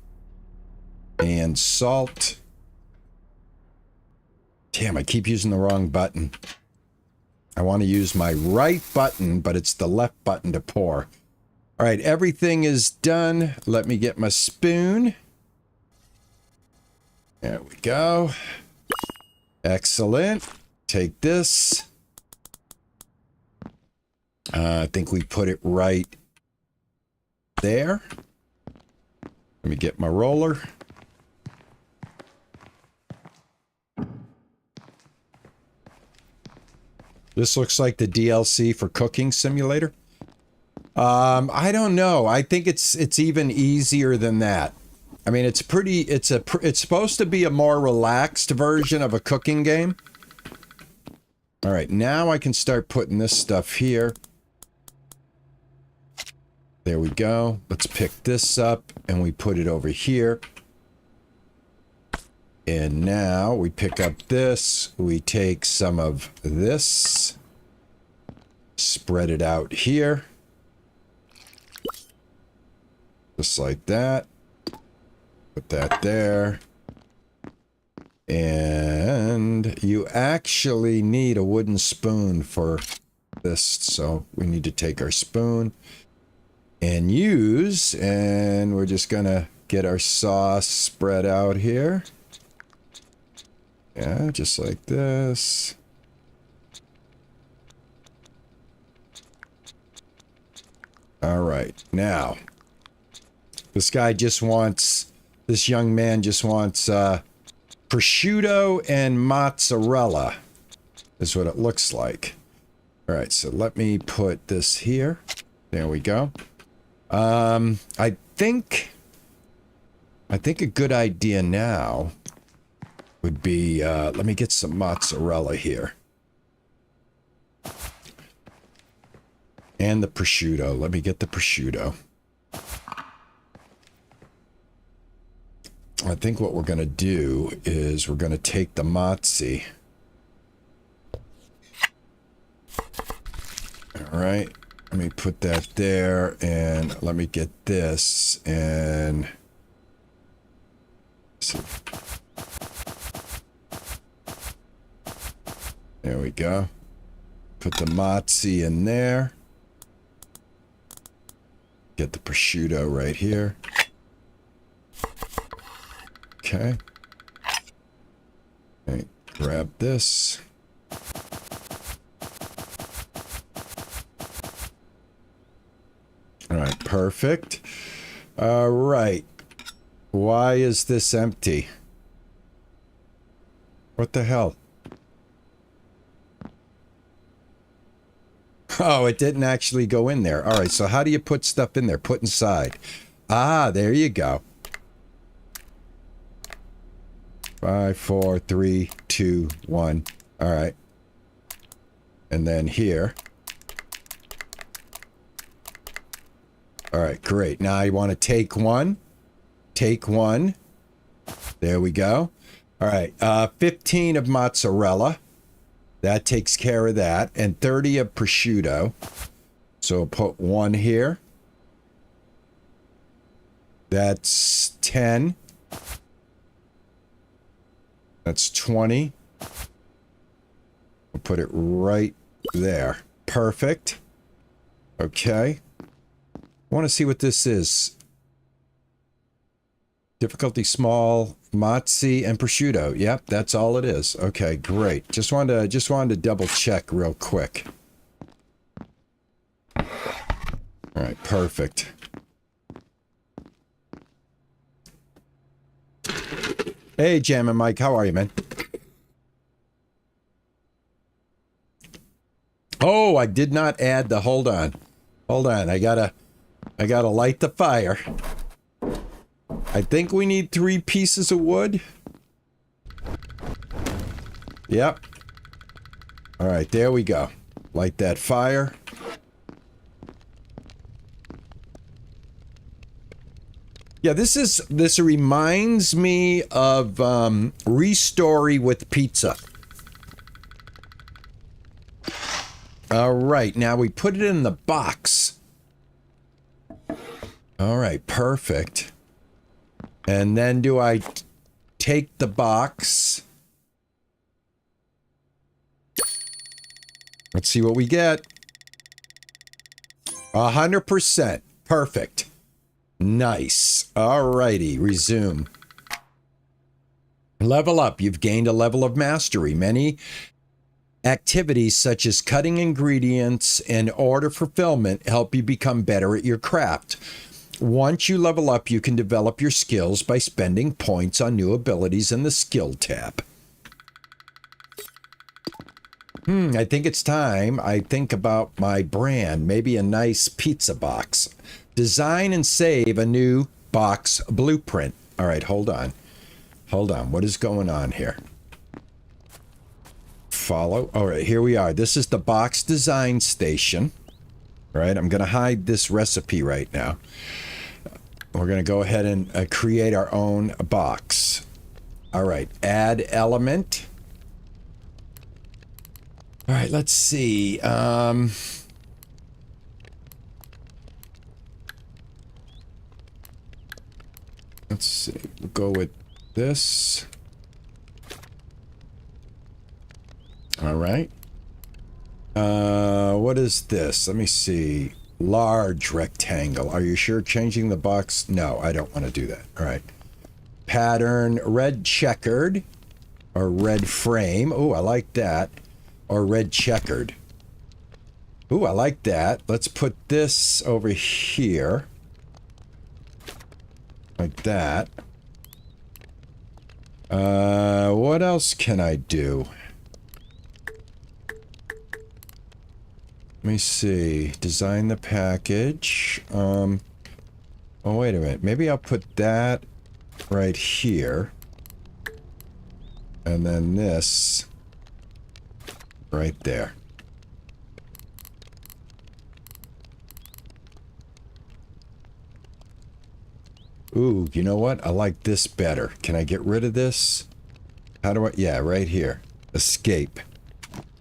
And salt. Damn, I keep using the wrong button. I want to use my right button, but it's the left button to pour. All right, everything is done. Let me get my spoon. There we go. Excellent. Take this. I think we put it right there. Let me get my roller. This looks like the DLC for Cooking Simulator. I don't know. I think it's even easier than that. I mean, it's supposed to be a more relaxed version of a cooking game. All right, now I can start putting this stuff here. There we go. Let's pick this up and we put it over here. And now we pick up this. We take some of this. Spread it out here. Just like that. Put that there. And you actually need a wooden spoon for this. So we need to take our spoon and use, and we're just gonna get our sauce spread out here. Yeah, just like this. All right, now this young man just wants prosciutto and mozzarella is what it looks like. All right, so let me put this here. There we go. I think I think a good idea now would be, let me get some mozzarella here. And the prosciutto. Let me get the prosciutto. I think what we're going to do is we're going to take the mozzi. All right. Let me put that there, and let me get this, and... see. There we go. Put the mozzi in there. Get the prosciutto right here. Okay. Okay, grab this. All right, perfect. All right. Why is this empty? What the hell? Oh, it didn't actually go in there. All right, so how do you put stuff in there? Put inside. Ah, there you go. 5, 4, 3, 2, 1. All right. And then here. All right, great. Now I want to take one. Take one. There we go. All right, 15 of mozzarella. That takes care of that. And 30 of prosciutto. So we'll put one here. That's 10. That's 20. We'll put it right there. Perfect. Okay. I want to see what this is. Difficulty small, mozzi, and prosciutto. Yep, that's all it is. Okay, great. Just wanted to double check real quick. All right, perfect. Hey, Jam and Mike, how are you, man? Oh, I did not add the. Hold on. I gotta light the fire. I think we need 3 pieces of wood. Yep. All right, there we go. Light that fire. Yeah, this reminds me of Restory with pizza. All right, now we put it in the box. All right, perfect. And then do I take the box? Let's see what we get. 100%. Perfect. Nice. Alrighty, resume. Level up. You've gained a level of mastery. Many activities such as cutting ingredients and order fulfillment help you become better at your craft. Once you level up, you can develop your skills by spending points on new abilities in the skill tab. I think it's time I think about my brand. Maybe a nice pizza box. Design and save a new box blueprint. All right, hold on. What is going on here? Follow. All right, here we are. This is the box design station. All right, I'm going to hide this recipe right now. We're going to go ahead and create our own box. All right, add element. All right, let's see. Let's see. We'll go with this. All right. What is this? Let me see. Large rectangle. Are you sure changing the box? No, I don't want to do that. All right. Pattern, red checkered or red frame. Oh, I like that. Or red checkered. Oh, I like that. Let's put this over here. Like that. What else can I do? Let me see. Design the package. Oh, wait a minute. Maybe I'll put that right here. And then this right there. Ooh, you know what? I like this better. Can I get rid of this? How do I? Yeah, right here. Escape.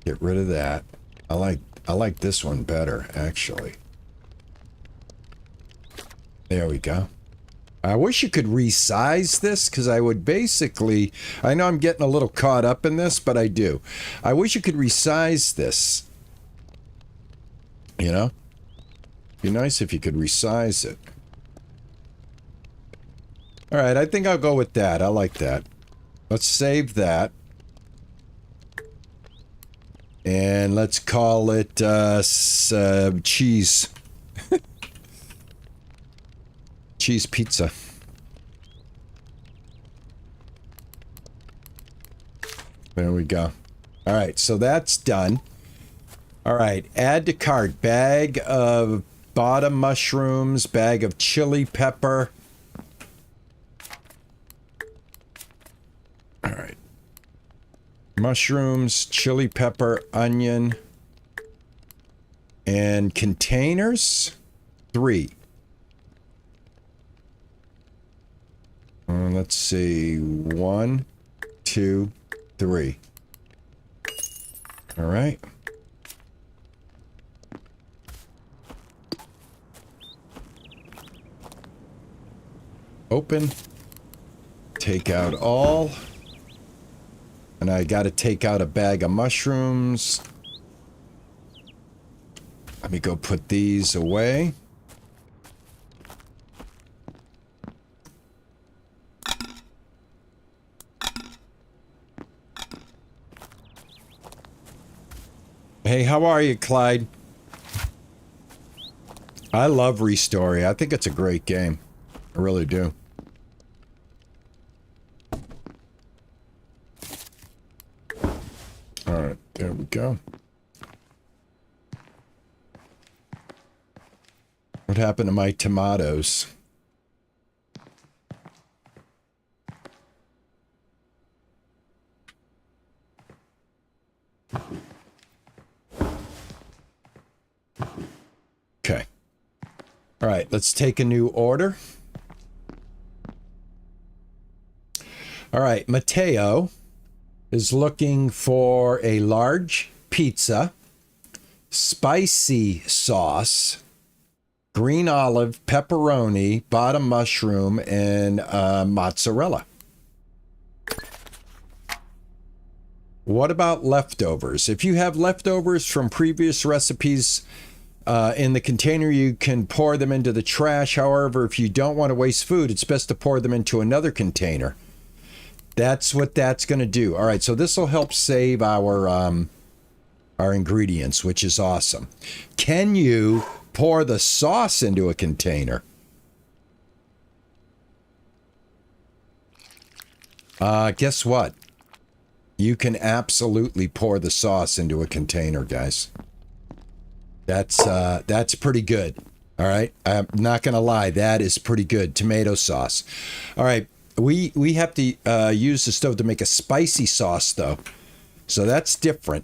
Get rid of that. I like this one better, actually. There we go. I wish you could resize this, because I would basically... I know I'm getting a little caught up in this, but I do. I wish you could resize this. You know? Be nice if you could resize it. Alright, I think I'll go with that. I like that. Let's save that. And let's call it cheese. Cheese pizza. There we go. All right, so that's done. All right, add to cart. Bag of bottom mushrooms, bag of chili pepper. All right. Mushrooms, chili pepper, onion, and containers. 3. Let's see. 1, 2, 3. All right. Open. Take out all. And I got to take out a bag of mushrooms. Let me go put these away. Hey, how are you, Clyde? I love Restory. I think it's a great game. I really do. Alright, there we go. What happened to my tomatoes? Okay. All right, let's take a new order. All right, Mateo is looking for a large pizza, spicy sauce, green olive, pepperoni, bottom mushroom, and mozzarella. What about leftovers? If you have leftovers from previous recipes in the container, you can pour them into the trash. However, if you don't want to waste food, it's best to pour them into another container. That's what that's going to do. All right, so this will help save our ingredients, which is awesome. Can you pour the sauce into a container? Guess what? You can absolutely pour the sauce into a container, guys. That's pretty good. All right, I'm not gonna lie, that is pretty good. Tomato sauce. All right, we have to use the stove to make a spicy sauce though, so that's different.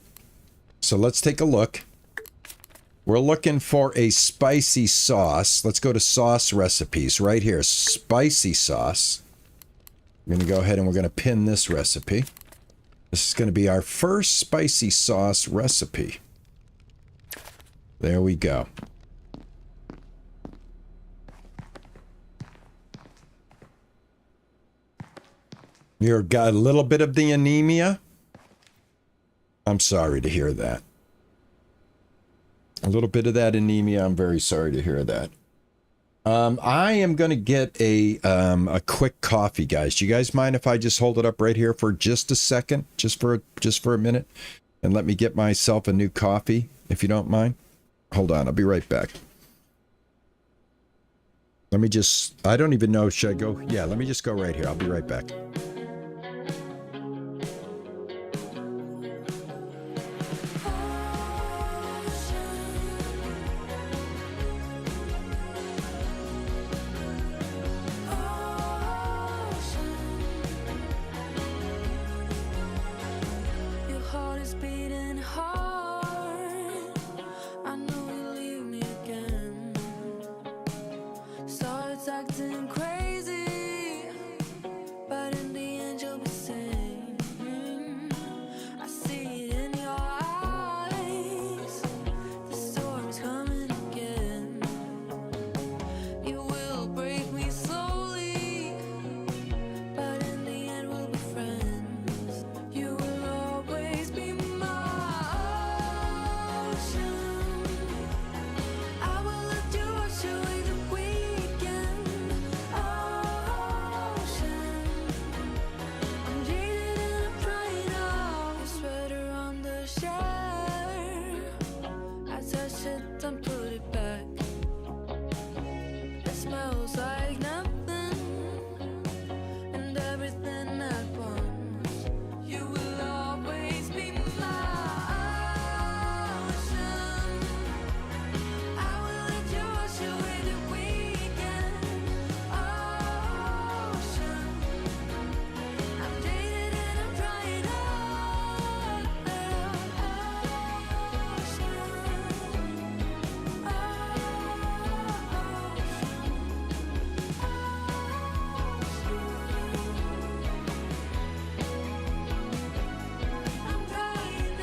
So let's take a look. We're looking for a spicy sauce. Let's go to sauce recipes right here. Spicy sauce. I'm gonna go ahead and we're gonna pin this recipe. This is going to be our first spicy sauce recipe. There we go. You've got a little bit of the anemia. I'm sorry to hear that. A little bit of that anemia. I'm very sorry to hear that. I am going to get a quick coffee, guys. Do you guys mind if I just hold it up right here for just a second, just for a minute, and let me get myself a new coffee, if you don't mind? Hold on, I'll be right back. Let me just, I don't even know, should I go? Yeah, let me just go right here. I'll be right back. acting crazy, but in the end you'll be sane. I see it in your eyes. The storm's coming again. You will break me slowly, but in the end we'll be friends. You will always be my ocean. I will let you wash away the weekend. Ocean, I'm jaded and I'm trying out. Your sweater on the shelf, I touch it and put it back. It smells like nothing and everything at once. You will always be my ocean. I will let you wash away the weekend. Ocean, I'm jaded and I'm trying out. I'm trying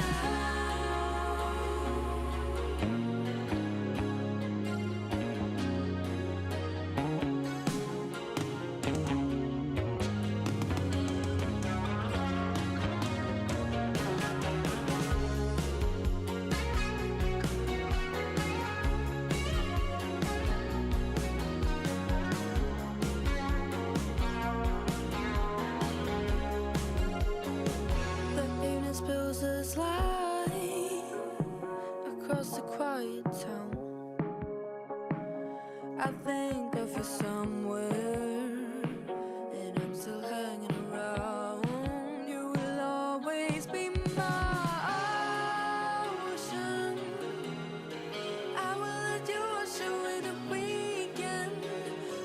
The evening spills its light across the quiet town. I think of you somewhere, and I'm still hanging around. You will always be my ocean. I will let you wash away the weekend.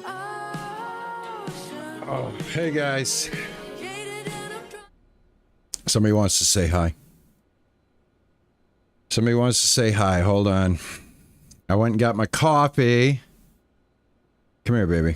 Ocean, Oh, hey guys. jaded and I'm drunk. Somebody wants to say hi. Somebody wants to say hi. Hold on. I went and got my coffee. Come here, baby.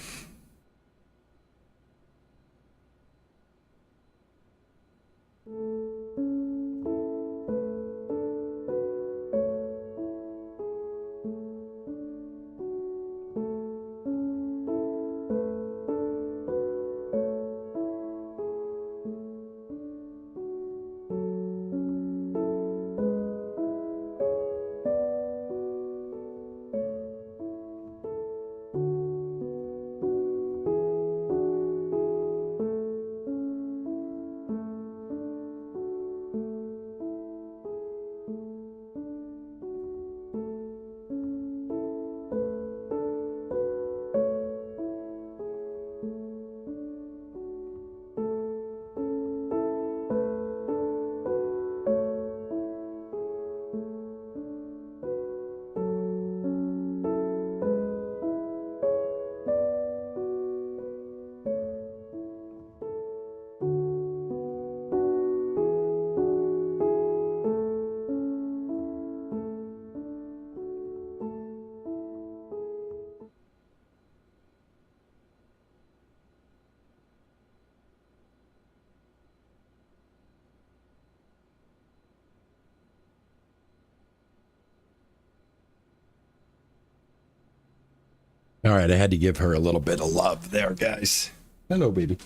All right, I had to give her a little bit of love there, guys. Hello, baby.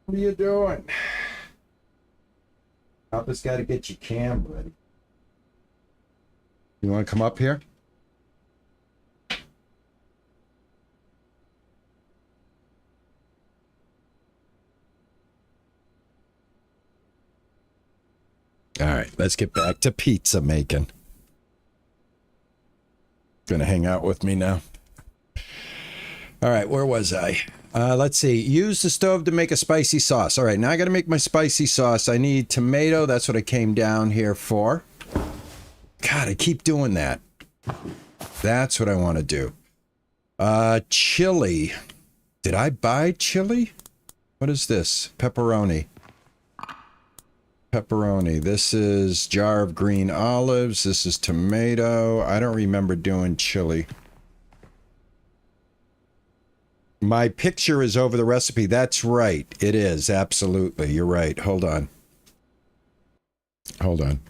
What are you doing? Papa's got to get your cam ready. You want to come up here? All right, let's get back to pizza making. Gonna hang out with me now. All right, where was I? Let's see. Use the stove to make a spicy sauce. All right, now I got to make my spicy sauce. I need tomato. That's what I came down here for. God, I keep doing that. That's what I want to do. Chili. Did I buy chili? What is this? Pepperoni. Pepperoni. This is jar of green olives. This is tomato. I don't remember doing chili. My picture is over the recipe. That's right. It is. Absolutely. You're right. Hold on. Hold on.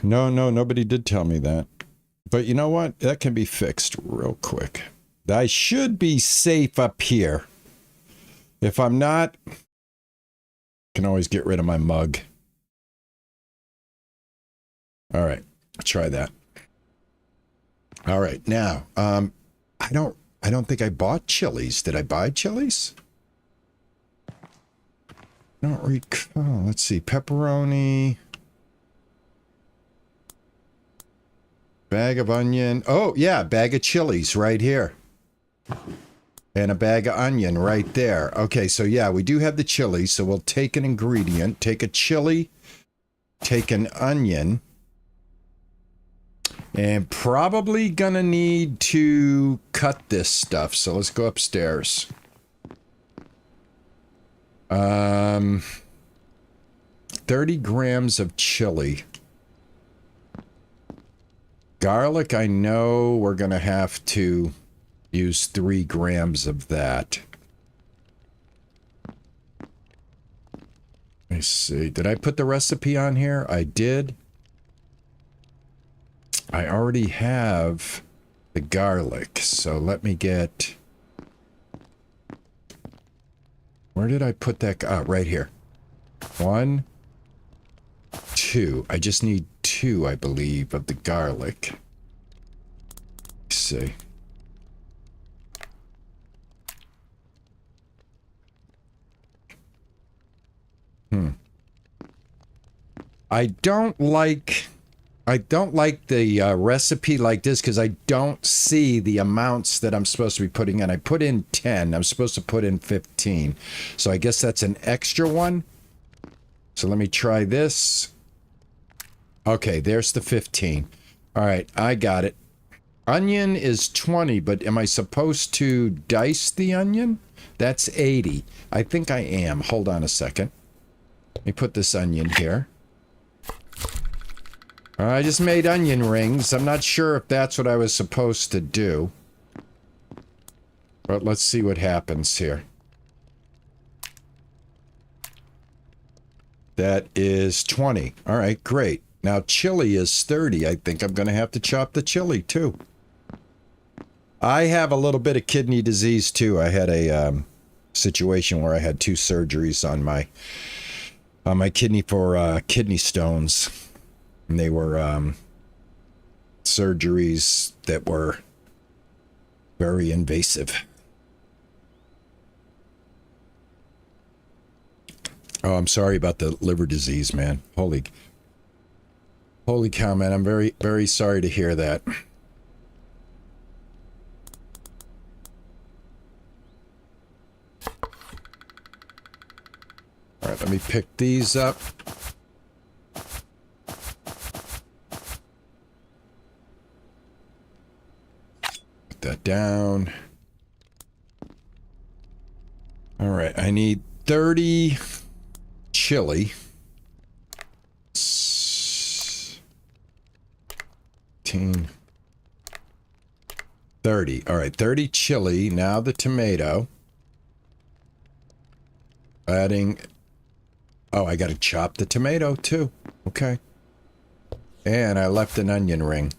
No, nobody did tell me that. But you know what? That can be fixed real quick. I should be safe up here. If I'm not, I can always get rid of my mug. All right. Try that. All right. Now, I don't think I bought chilies. Did I buy chilies? I don't recall. Let's see. Pepperoni. Bag of onion. Oh, yeah. Bag of chilies right here. And a bag of onion right there. Okay, so yeah, we do have the chili. So we'll take an ingredient. Take a chili. Take an onion. And probably gonna need to cut this stuff. So let's go upstairs. 30 grams of chili. Garlic, I know we're gonna have to use 3 grams of that. Let me see. Did I put the recipe on here? I did. I already have the garlic, so let me get... Where did I put that? Ah, right here. 1, 2. I just need 2, I believe, of the garlic. Let's see. I don't like the recipe like this because I don't see the amounts that I'm supposed to be putting in. I put in 10. I'm supposed to put in 15. So I guess that's an extra one. So let me try this. Okay, there's the 15. All right, I got it. Onion is 20, but am I supposed to dice the onion? That's 80. I think I am. Hold on a second. Let me put this onion here. I just made onion rings. I'm not sure if that's what I was supposed to do. But let's see what happens here. That is 20. All right, great. Now chili is 30. I think I'm going to have to chop the chili too. I have a little bit of kidney disease too. I had a situation where I had 2 surgeries on my kidney for kidney stones. And they were surgeries that were very invasive. Oh, I'm sorry about the liver disease, man. Holy cow, man. I'm very, very sorry to hear that. All right, let me pick these up. That down. All right, I need 30 chili. 15. 30. All right, 30 chili. Now the tomato. Adding... Oh, I got to chop the tomato too. Okay. And I left an onion ring.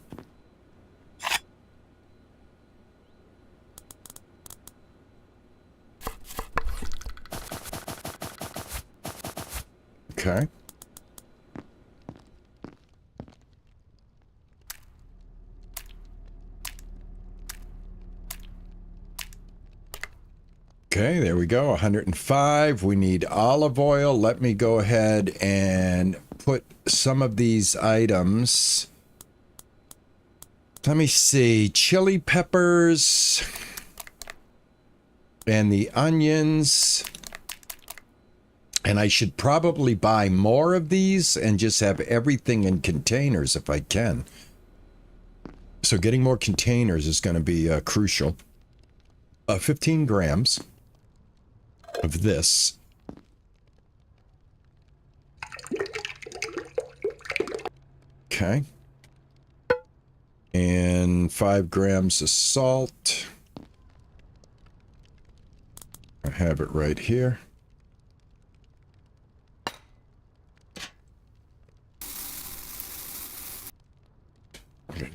Okay. Okay, there we go. 105. We need olive oil. Let me go ahead and put some of these items. Let me see. Chili peppers and the onions. And I should probably buy more of these and just have everything in containers if I can. So getting more containers is going to be crucial. 15 grams of this. Okay. And 5 grams of salt. I have it right here.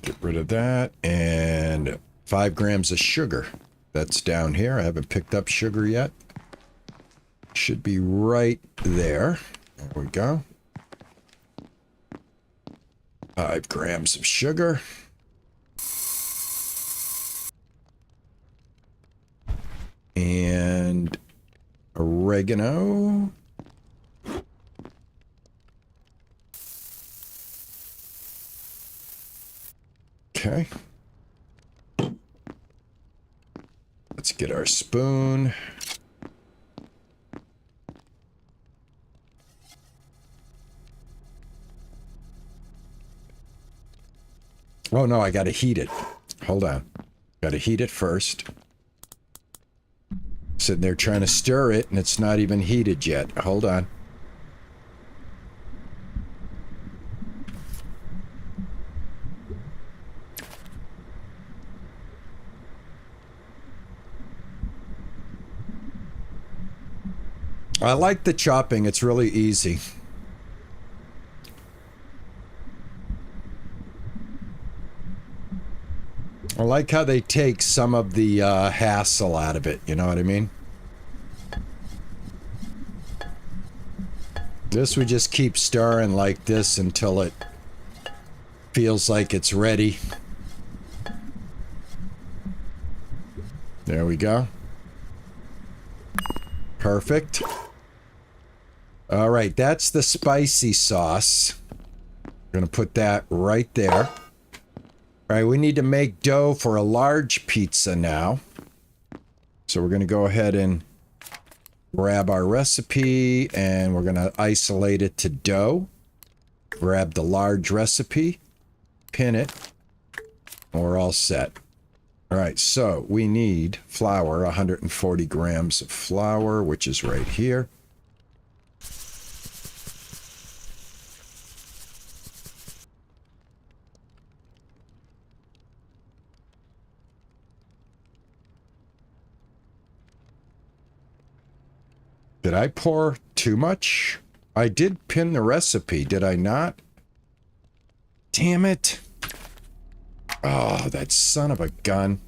Get rid of that. And 5 grams of sugar. That's down here. I haven't picked up sugar yet. Should be right there. There we go. 5 grams of sugar. And oregano. Okay. Let's get our spoon. Oh no, I gotta heat it. Hold on. Gotta heat it first. Sitting there trying to stir it and it's not even heated yet. Hold on. I like the chopping. It's really easy. I like how they take some of the hassle out of it. You know what I mean? This we just keep stirring like this until it feels like it's ready. There we go. Perfect. All right, that's the spicy sauce. We're gonna put that right there. All right, we need to make dough for a large pizza now. So we're going to go ahead and grab our recipe and we're going to isolate it to dough. Grab the large recipe, pin it, and we're all set. All right, so we need flour, 140 grams of flour, which is right here. Did I pour too much? I did pin the recipe, did I not? Damn it. Oh, that son of a gun.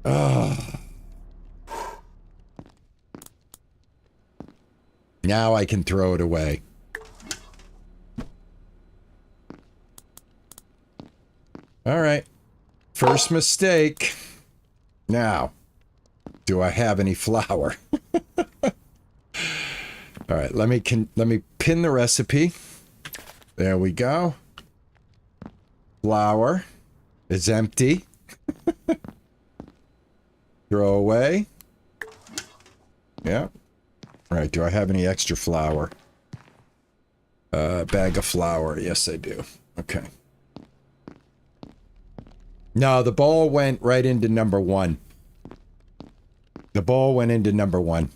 Oh. Now I can throw it away. All right. First mistake. Now, do I have any flour? All right, let me pin the recipe. There we go. Flour is empty. Throw away. Yeah. All right, do I have any extra flour? Bag of flour. Yes, I do. Okay. No, the bowl went right into number 1. The bowl went into number 1.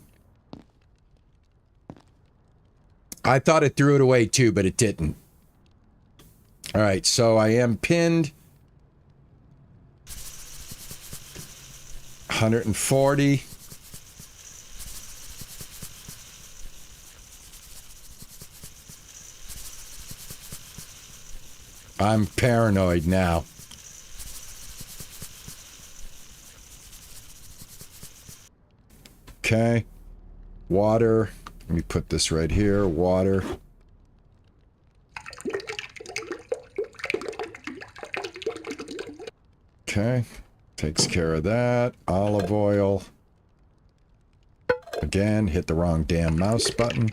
I thought it threw it away too, but it didn't. All right, so I am pinned. 140. I'm paranoid now. Okay. Water. Let me put this right here. Water. Okay. Takes care of that. Olive oil. Again, hit the wrong damn mouse button.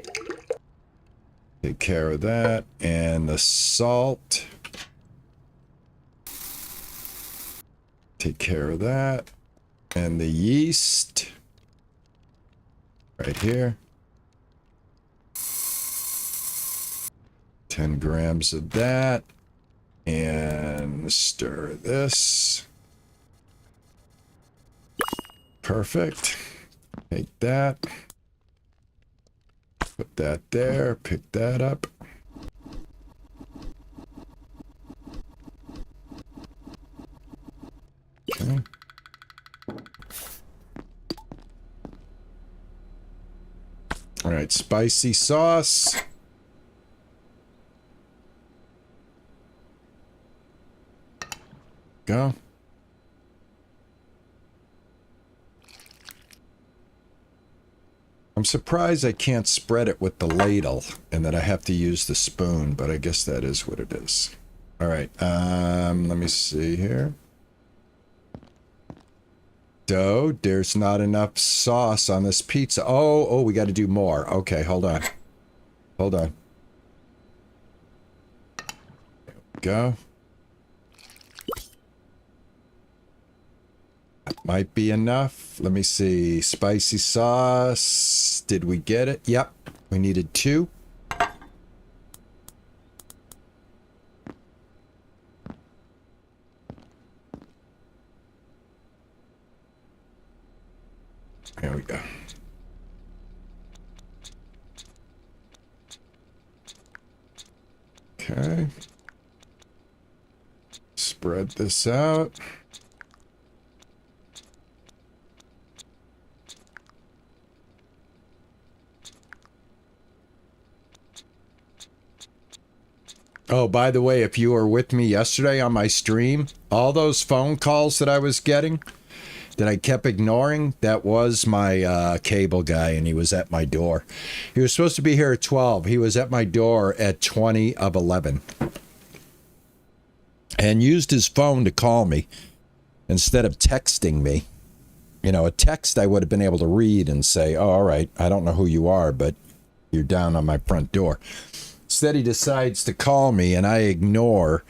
Take care of that. And the salt. Take care of that. And the yeast. Right here. 10 grams of that. And stir this. Perfect. Take that. Put that there. Pick that up. Okay. All right, spicy sauce. Go. I'm surprised I can't spread it with the ladle and that I have to use the spoon, but I guess that is what it is. All right, let me see here. Dough, there's not enough sauce on this pizza. Oh, we got to do more. Okay, hold on. Hold on. There we go. That might be enough. Let me see. Spicy sauce. Did we get it? Yep. We needed 2. There we go. Okay. Spread this out. Oh, by the way, if you were with me yesterday on my stream, all those phone calls that I was getting that I kept ignoring, that was my cable guy, and he was at my door. He was supposed to be here at 12. He was at my door at 20 of 11. And used his phone to call me instead of texting me. You know, a text I would have been able to read and say, oh, all right, I don't know who you are, but you're down on my front door. Instead, he decides to call me, and I ignore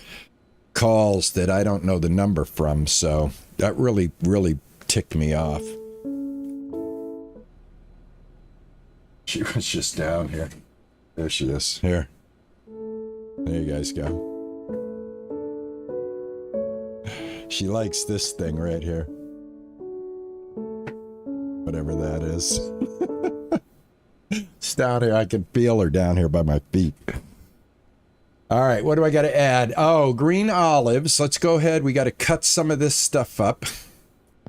calls that I don't know the number from. So that really, really ticked me off. She was just down here. There she is. Here. There you guys go. She likes this thing right here. Whatever that is. It's down here. I can feel her down here by my feet. All right, what do I got to add? Oh, green olives. Let's go ahead. We got to cut some of this stuff up.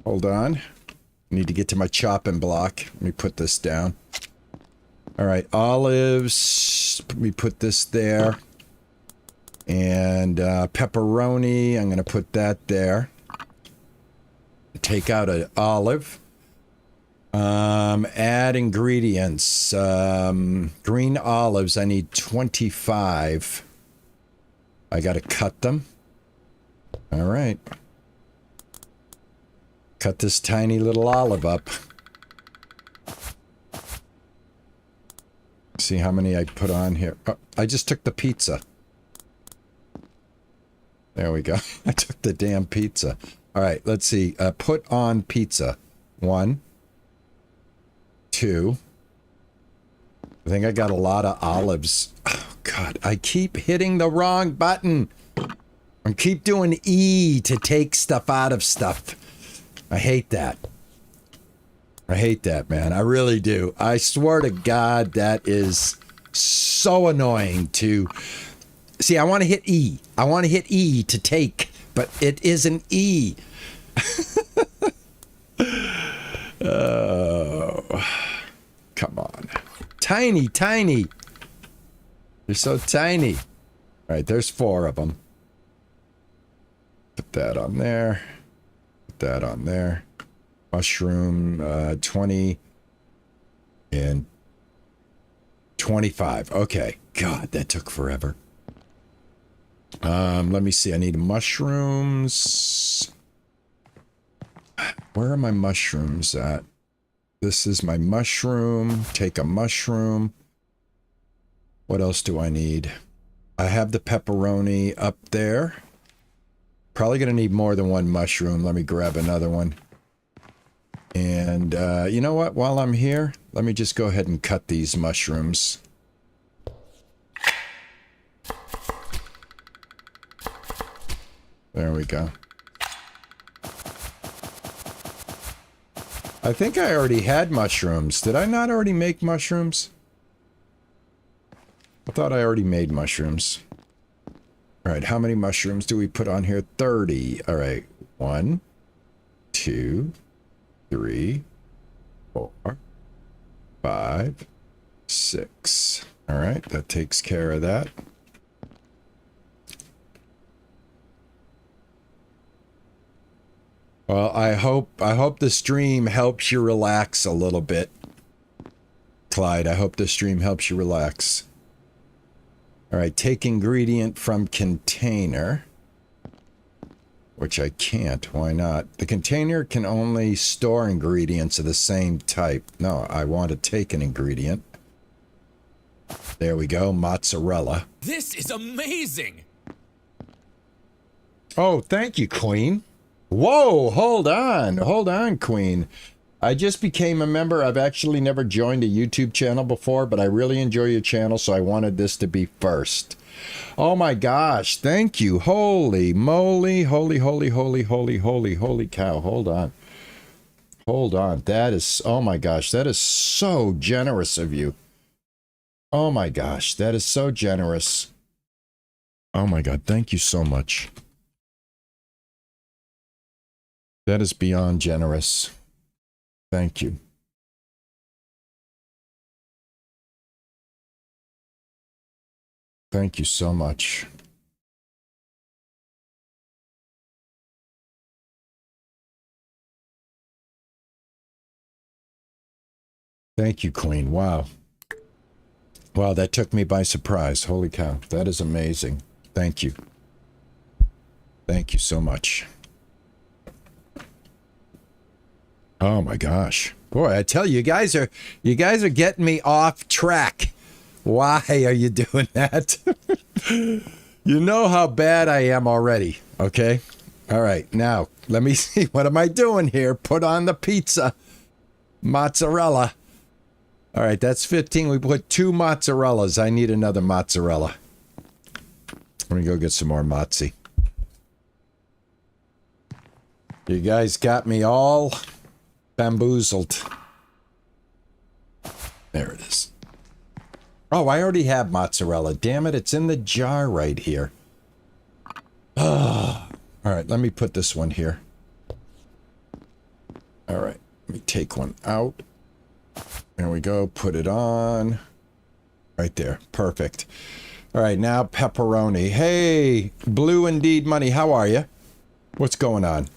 Hold on. I need to get to my chopping block. Let me put this down. All right, olives. Let me put this there. And pepperoni. I'm going to put that there. Take out an olive. Add ingredients. Green olives, I need 25. I gotta cut them. All right. Cut this tiny little olive up. See how many I put on here. Oh, I just took the pizza. There we go. I took the damn pizza. All right, let's see. Put on pizza. 1, 2. I think I got a lot of olives. Oh, God, I keep hitting the wrong button. I keep doing E to take stuff out of stuff. I hate that. I hate that, man. I really do. I swear to God, that is so annoying to... See, I want to hit E. I want to hit E to take, but it isn't E. Oh... Come on. Tiny, tiny. They're so tiny. All right, there's 4 of them. Put that on there. Put that on there. Mushroom, 20 and 25. Okay. God, that took forever. Let me see. I need mushrooms. Where are my mushrooms at? This is my mushroom. Take a mushroom. What else do I need? I have the pepperoni up there. Probably going to need more than 1 mushroom. Let me grab another one. And you know what? While I'm here, let me just go ahead and cut these mushrooms. There we go. I think I already had mushrooms. Did I not already make mushrooms? I thought I already made mushrooms. All right, how many mushrooms do we put on here? 30. All right, 1, 2, 3, 4, 5, 6. All right, that takes care of that. Well, I hope the stream helps you relax a little bit. Clyde, I hope the stream helps you relax. All right, take ingredient from container. Which I can't. Why not? The container can only store ingredients of the same type. No, I want to take an ingredient. There we go, mozzarella. This is amazing! Oh, thank you, Queen. Whoa, hold on, Queen. I just became a member. I've actually never joined a YouTube channel before, but I really enjoy your channel, so I wanted this to be first. Oh my gosh, thank you. Holy moly, holy cow. Hold on. That is, oh my gosh, that is so generous of you. Oh my gosh, that is so generous. Oh my God, thank you so much. That is beyond generous. Thank you. Thank you so much. Thank you, Queen. Wow. Wow, that took me by surprise. Holy cow. That is amazing. Thank you. Thank you so much. Oh my gosh. Boy, I tell you, you guys are getting me off track. Why are you doing that? You know how bad I am already, okay? All right, now, let me see. What am I doing here? Put on the pizza. Mozzarella. All right, that's 15. We put 2 mozzarellas. I need another mozzarella. Let me go get some more mozzie. You guys got me all bamboozled. There it is. Oh, I already have mozzarella. Damn it, it's in the jar right here. Oh. All right, let me put this one here. All right, let me take one out. There we go, put it on. Right there, perfect. All right, now pepperoni. Hey, Blue Indeed Money, how are you? What's going on?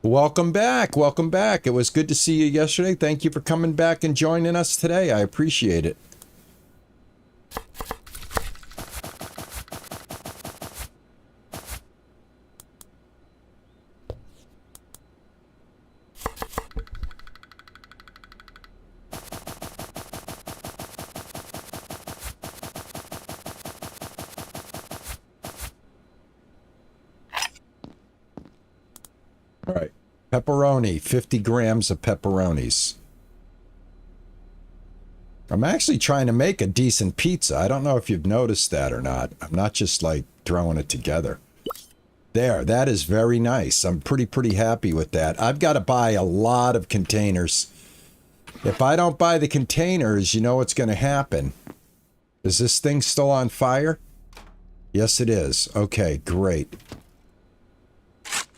Welcome back, welcome back. It was good to see you yesterday. Thank you for coming back and joining us today. I appreciate it. All right, pepperoni, 50 grams of pepperonis. I'm actually trying to make a decent pizza. I don't know if you've noticed that or not. I'm not just like throwing it together. There, that is very nice. I'm pretty happy with that. I've got to buy a lot of containers. If I don't buy the containers, you know what's going to happen. Is this thing still on fire? Yes, it is. Okay, great.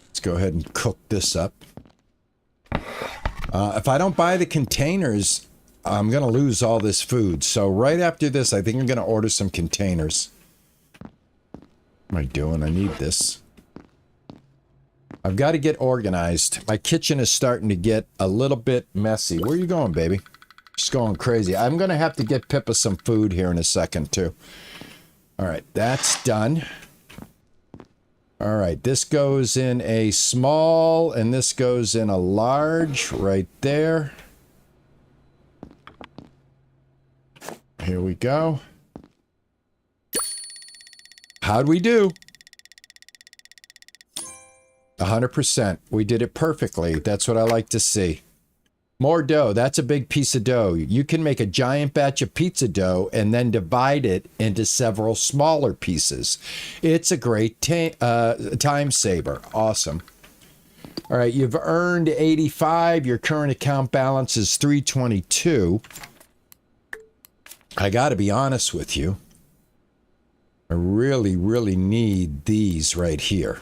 Let's go ahead and cook this up. If I don't buy the containers, I'm going to lose all this food. So right after this, I think I'm going to order some containers. What am I doing? I need this. I've got to get organized. My kitchen is starting to get a little bit messy. Where are you going, baby? Just going crazy. I'm going to have to get Pippa some food here in a second, too. All right, that's done. All right, this goes in a small, and this goes in a large right there. Here we go. How'd we do? 100%. We did it perfectly. That's what I like to see. More dough. That's a big piece of dough. You can make a giant batch of pizza dough and then divide it into several smaller pieces. It's a great time saver. Awesome. All right, you've earned 85. Your current account balance is 322. I got to be honest with you. I really need these right here.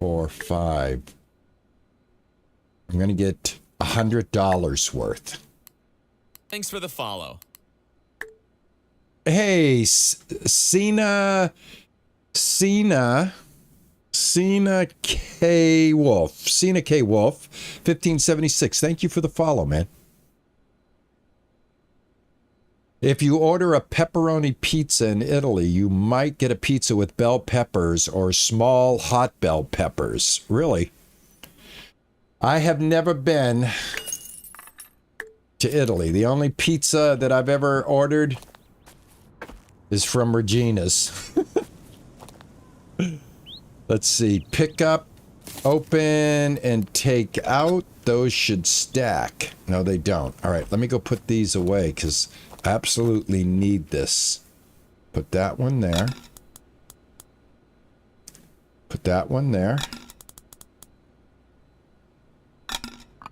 4, 5. I'm going to get $100 worth. Thanks for the follow. Hey, Cena K. Wolf. Cena K. Wolf, 1576. Thank you for the follow, man. If you order a pepperoni pizza in Italy, you might get a pizza with bell peppers or small hot bell peppers. Really? I have never been to Italy. The only pizza that I've ever ordered is from Regina's. Let's see. Pick up, open, and take out. Those should stack. No, they don't. All right, let me go put these away because I absolutely need this. Put that one there. Put that one there.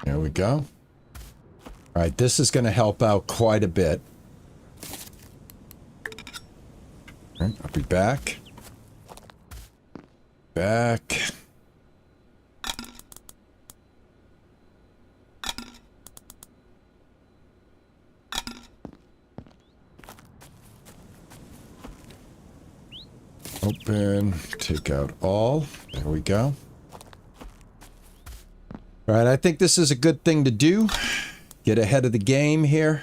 There we go. All right, this is going to help out quite a bit. All right, I'll be back. Back. Open, take out all. There we go. All right, I think this is a good thing to do. Get ahead of the game here.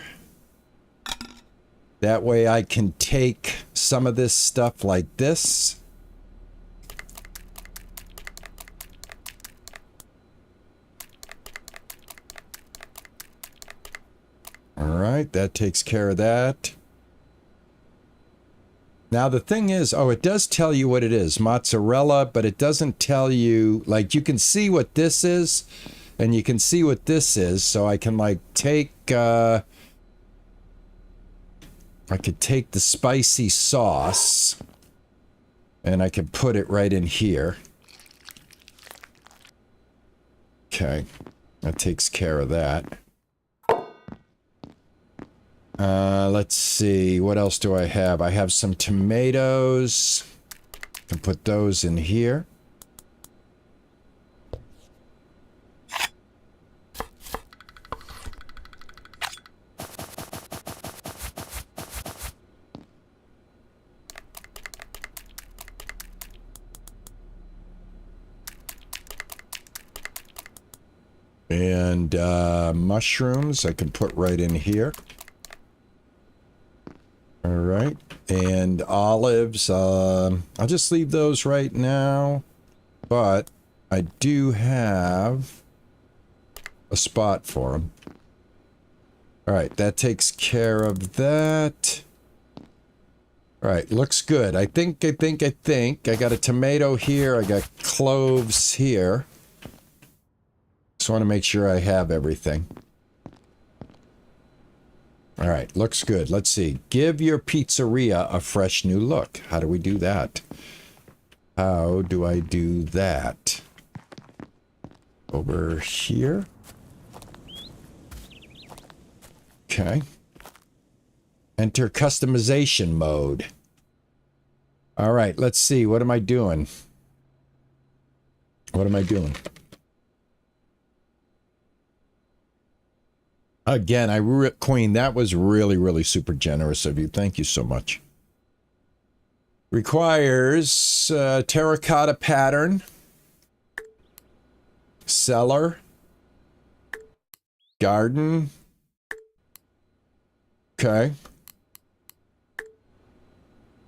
That way I can take some of this stuff like this. All right, that takes care of that. Now the thing is, oh, it does tell you what it is, mozzarella, but it doesn't tell you, like, you can see what this is, and you can see what this is, so I can, like, take, I could take the spicy sauce, and I could put it right in here. Okay, that takes care of that. Let's see, what else do I have? I have some tomatoes. I can put those in here. And mushrooms I can put right in here. All right, and olives, I'll just leave those right now, but I do have a spot for them. All right, that takes care of that. All right, looks good. I think. I got a tomato here. I got cloves here. Just want to make sure I have everything. All right, looks good. Let's see. Give your pizzeria a fresh new look. How do we do that? How do I do that? Over here. Okay. Enter customization mode. All right, let's see. What am I doing? What am I doing? Again, Queen, that was really, really super generous of you. Thank you so much. Requires terracotta pattern. Cellar. Garden. Okay.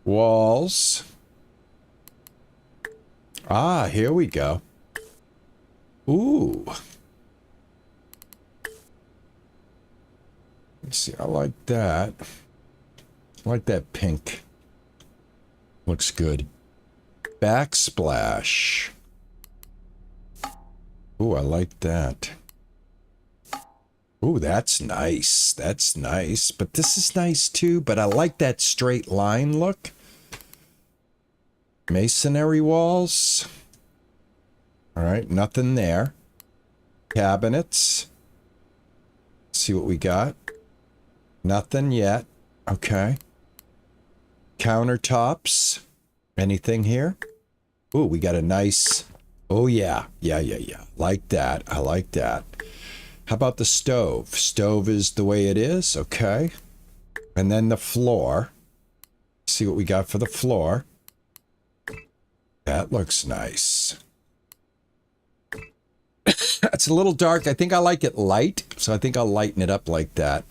Walls. Ah, here we go. Ooh. Let's see, I like that. I like that pink. Looks good. Backsplash. Ooh, I like that. Ooh, that's nice. That's nice. But this is nice too, but I like that straight line look. Masonry walls. All right, nothing there. Cabinets. Let's see what we got. Nothing yet. Okay. Countertops. Anything here? Ooh, we got a nice... Oh, yeah. Yeah. Like that. I like that. How about the stove? Stove is the way it is. Okay. And then the floor. See what we got for the floor. That looks nice. It's a little dark. I think I like it light, so I think I'll lighten it up like that.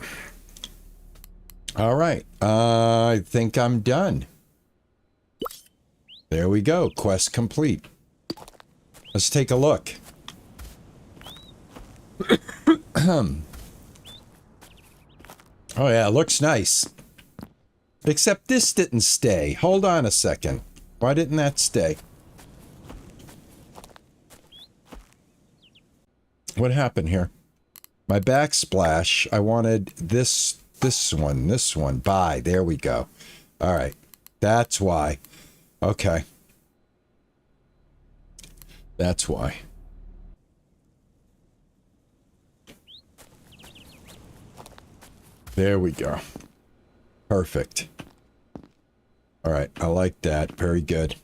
All right. I think I'm done. There we go. Quest complete. Let's take a look. Oh yeah, looks nice. Except this didn't stay. Hold on a second. Why didn't that stay? What happened here? My backsplash, I wanted this one. Buy. There we go. All right. That's why. Okay. That's why. There we go. Perfect. All right. I like that. Very good.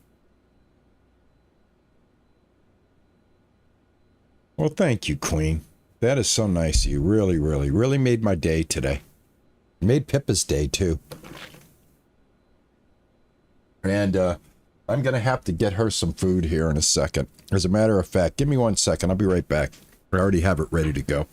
Well, thank you, Queen. That is so nice of you. Really, really, really made my day today. Made Pippa's day, too. And I'm going to have to get her some food here in a second. As a matter of fact, give me 1 second. I'll be right back. I already have it ready to go.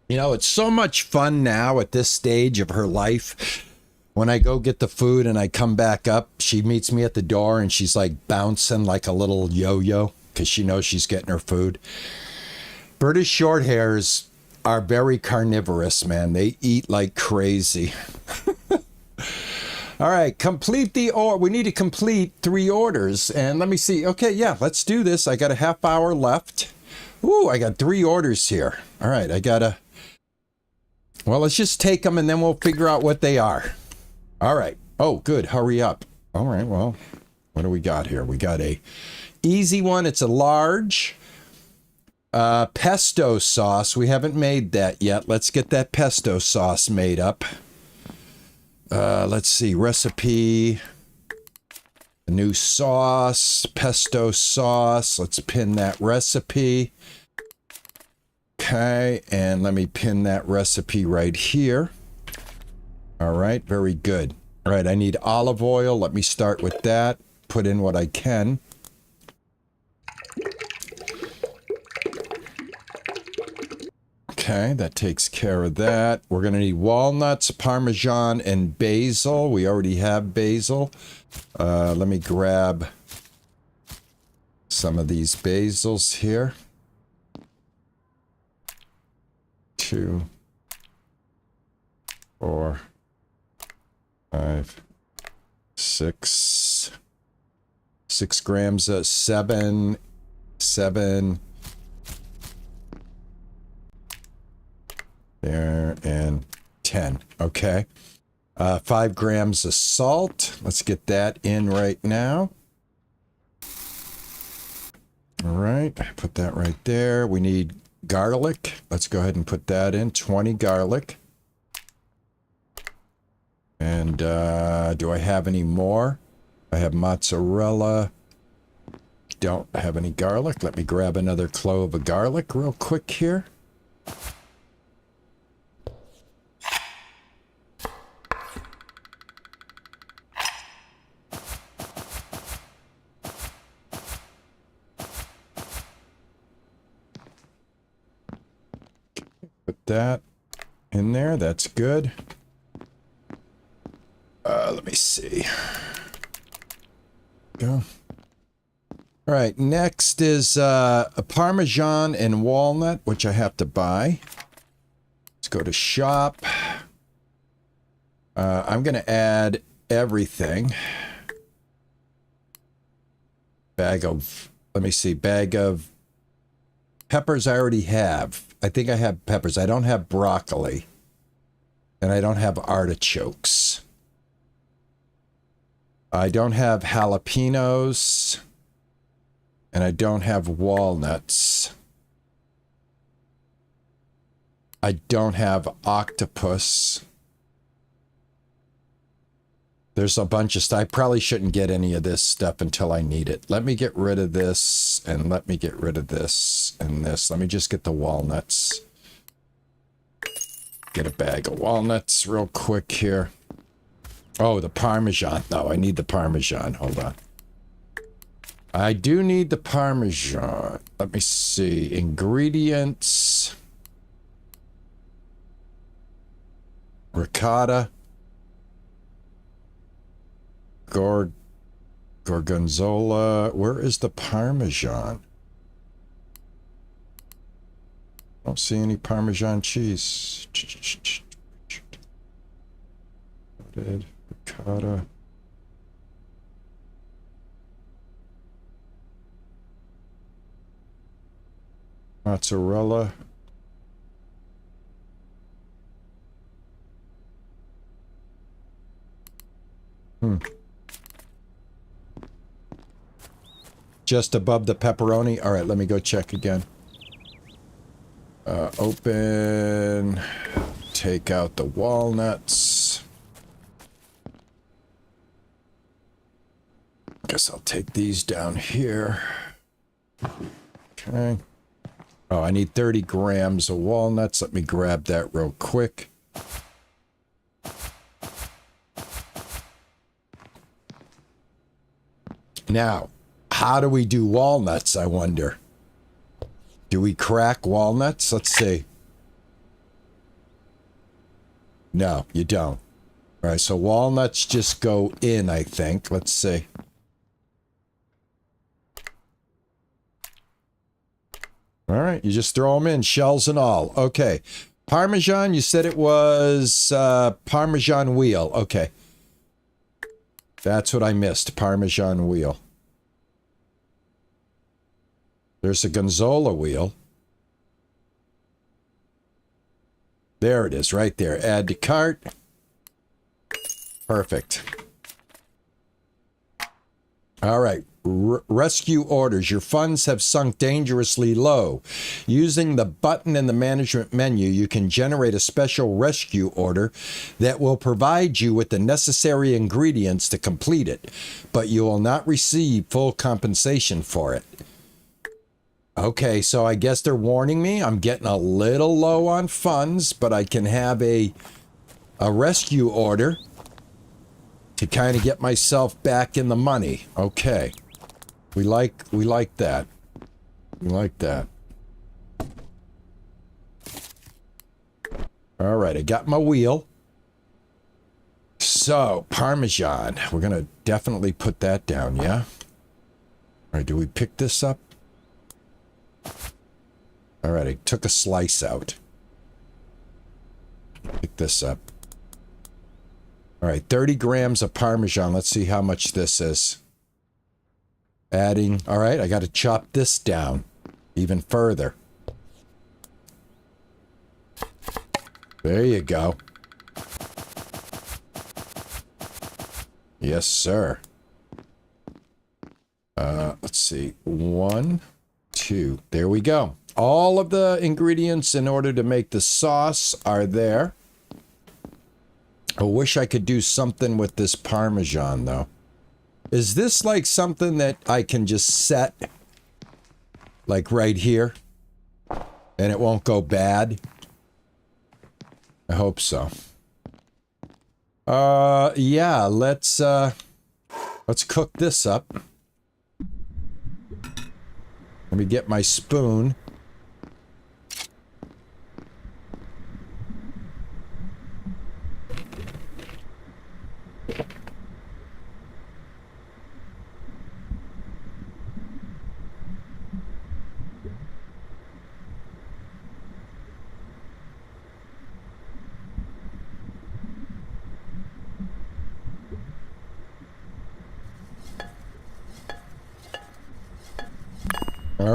You know, it's so much fun now at this stage of her life. When I go get the food and I come back up, she meets me at the door and she's like bouncing like a little yo-yo because she knows she's getting her food. British Shorthairs are very carnivorous, man. They eat like crazy. All right, complete the order. We need to complete 3 orders. And let me see. Okay, yeah, let's do this. I got a half hour left. Ooh, I got 3 orders here. All right, I got to... Well, let's just take them and then we'll figure out what they are. All right. Oh, good. Hurry up. All right, well, what do we got here? We got a easy one. It's a large. Pesto sauce. We haven't made that yet. Let's get that pesto sauce made up. Let's see. Recipe. A new sauce. Pesto sauce. Let's pin that recipe. Okay, and let me pin that recipe right here. All right, very good. All right, I need olive oil. Let me start with that. Put in what I can. Okay, that takes care of that. We're going to need walnuts, Parmesan, and basil. We already have basil. Let me grab some of these basils here. 2, 4, 5, 6. 6 grams of 7. There, and 10. Okay. 5 grams of salt. Let's get that in right now. All right. Put that right there. We need garlic. Let's go ahead and put that in. 20 garlic. And do I have any more? I have mozzarella. Don't have any garlic. Let me grab another clove of garlic real quick here. that in there. That's good. Let me see. Go. All right, next is a Parmesan and walnut, which I have to buy. Let's go to shop. I'm going to add everything. Bag of, let me see, bag of peppers I already have. I think I have peppers. I don't have broccoli. And I don't have artichokes. I don't have jalapenos. And I don't have walnuts. I don't have octopus. There's a bunch of stuff. I probably shouldn't get any of this stuff until I need it. Let me get rid of this, and let me get rid of this and this. Let me just get the walnuts. Get a bag of walnuts real quick here. Oh, the Parmesan. No, I need the Parmesan. Hold on. I do need the Parmesan. Let me see. Ingredients. Ricotta. Gorgonzola. Where is the Parmesan? I don't see any Parmesan cheese. Ricotta. Mozzarella. Just above the pepperoni. All right, let me go check again. Open. Take out the walnuts. Guess I'll take these down here. Okay. Oh, I need 30 grams of walnuts. Let me grab that real quick. Now, how do we do walnuts, I wonder? Do we crack walnuts? Let's see. No, you don't. All right, so walnuts just go in, I think. Let's see. All right, you just throw them in, shells and all. Okay. Parmesan, you said it was Parmesan wheel. Okay. That's what I missed, Parmesan wheel. There's a Gonzola wheel. There it is, right there. Add to cart. Perfect. All right. Rescue orders. Your funds have sunk dangerously low. Using the button in the management menu, you can generate a special rescue order that will provide you with the necessary ingredients to complete it, but you will not receive full compensation for it. Okay, so I guess they're warning me. I'm getting a little low on funds, but I can have a rescue order to kind of get myself back in the money. Okay. We like that. We like that. All right, I got my wheel. So, Parmesan. We're going to definitely put that down, yeah? All right, do we pick this up? All right, I took a slice out. Pick this up. All right, 30 grams of Parmesan. Let's see how much this is. Adding, all right, I got to chop this down even further. There you go. Yes, sir. Let's see. 1, 2. There we go. All of the ingredients in order to make the sauce are there. I wish I could do something with this Parmesan, though. Is this like something that I can just set, like right here, and it won't go bad? I hope so. Yeah, let's cook this up. Let me get my spoon.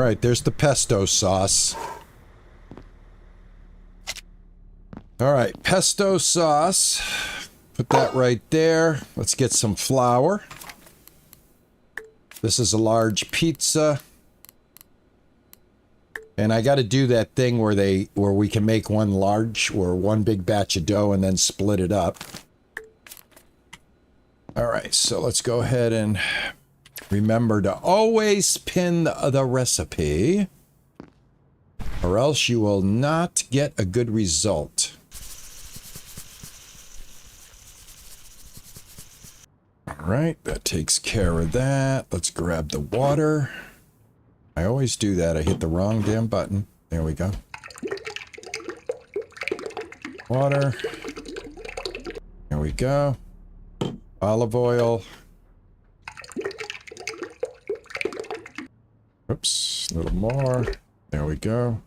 right, there's the pesto sauce. All right, pesto sauce. Put that right there. Let's get some flour. This is a large pizza. And I got to do that thing where we can make one large or one big batch of dough and then split it up. All right, so let's go ahead and remember to always pin the recipe, or else you will not get a good result. All right, that takes care of that. Let's grab the water. I always do that. I hit the wrong damn button. There we go. Water. There we go. Olive oil. Oops, a little more. There we go.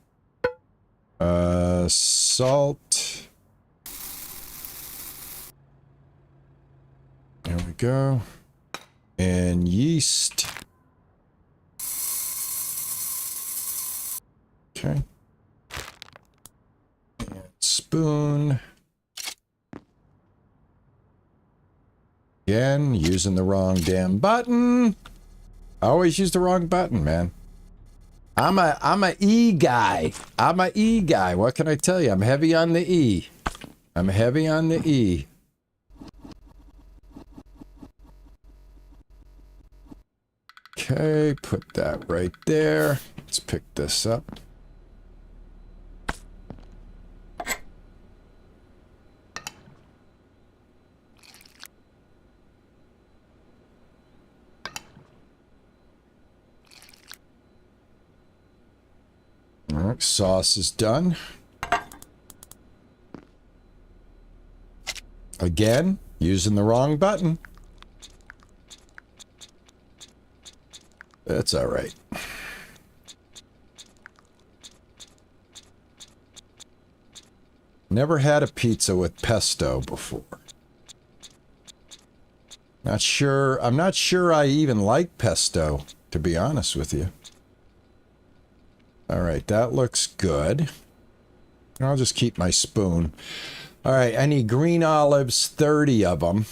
Salt. There we go. And yeast. Okay. And spoon. Again, using the wrong damn button. I always use the wrong button, man. I'm a E guy. I'm a E guy. What can I tell you? I'm heavy on the E. I'm heavy on the E. Okay, put that right there. Let's pick this up. All right, sauce is done. Again, using the wrong button. That's all right. Never had a pizza with pesto before. I'm not sure I even like pesto, to be honest with you. All right, that looks good. I'll just keep my spoon. All right, I need green olives, 30 of them.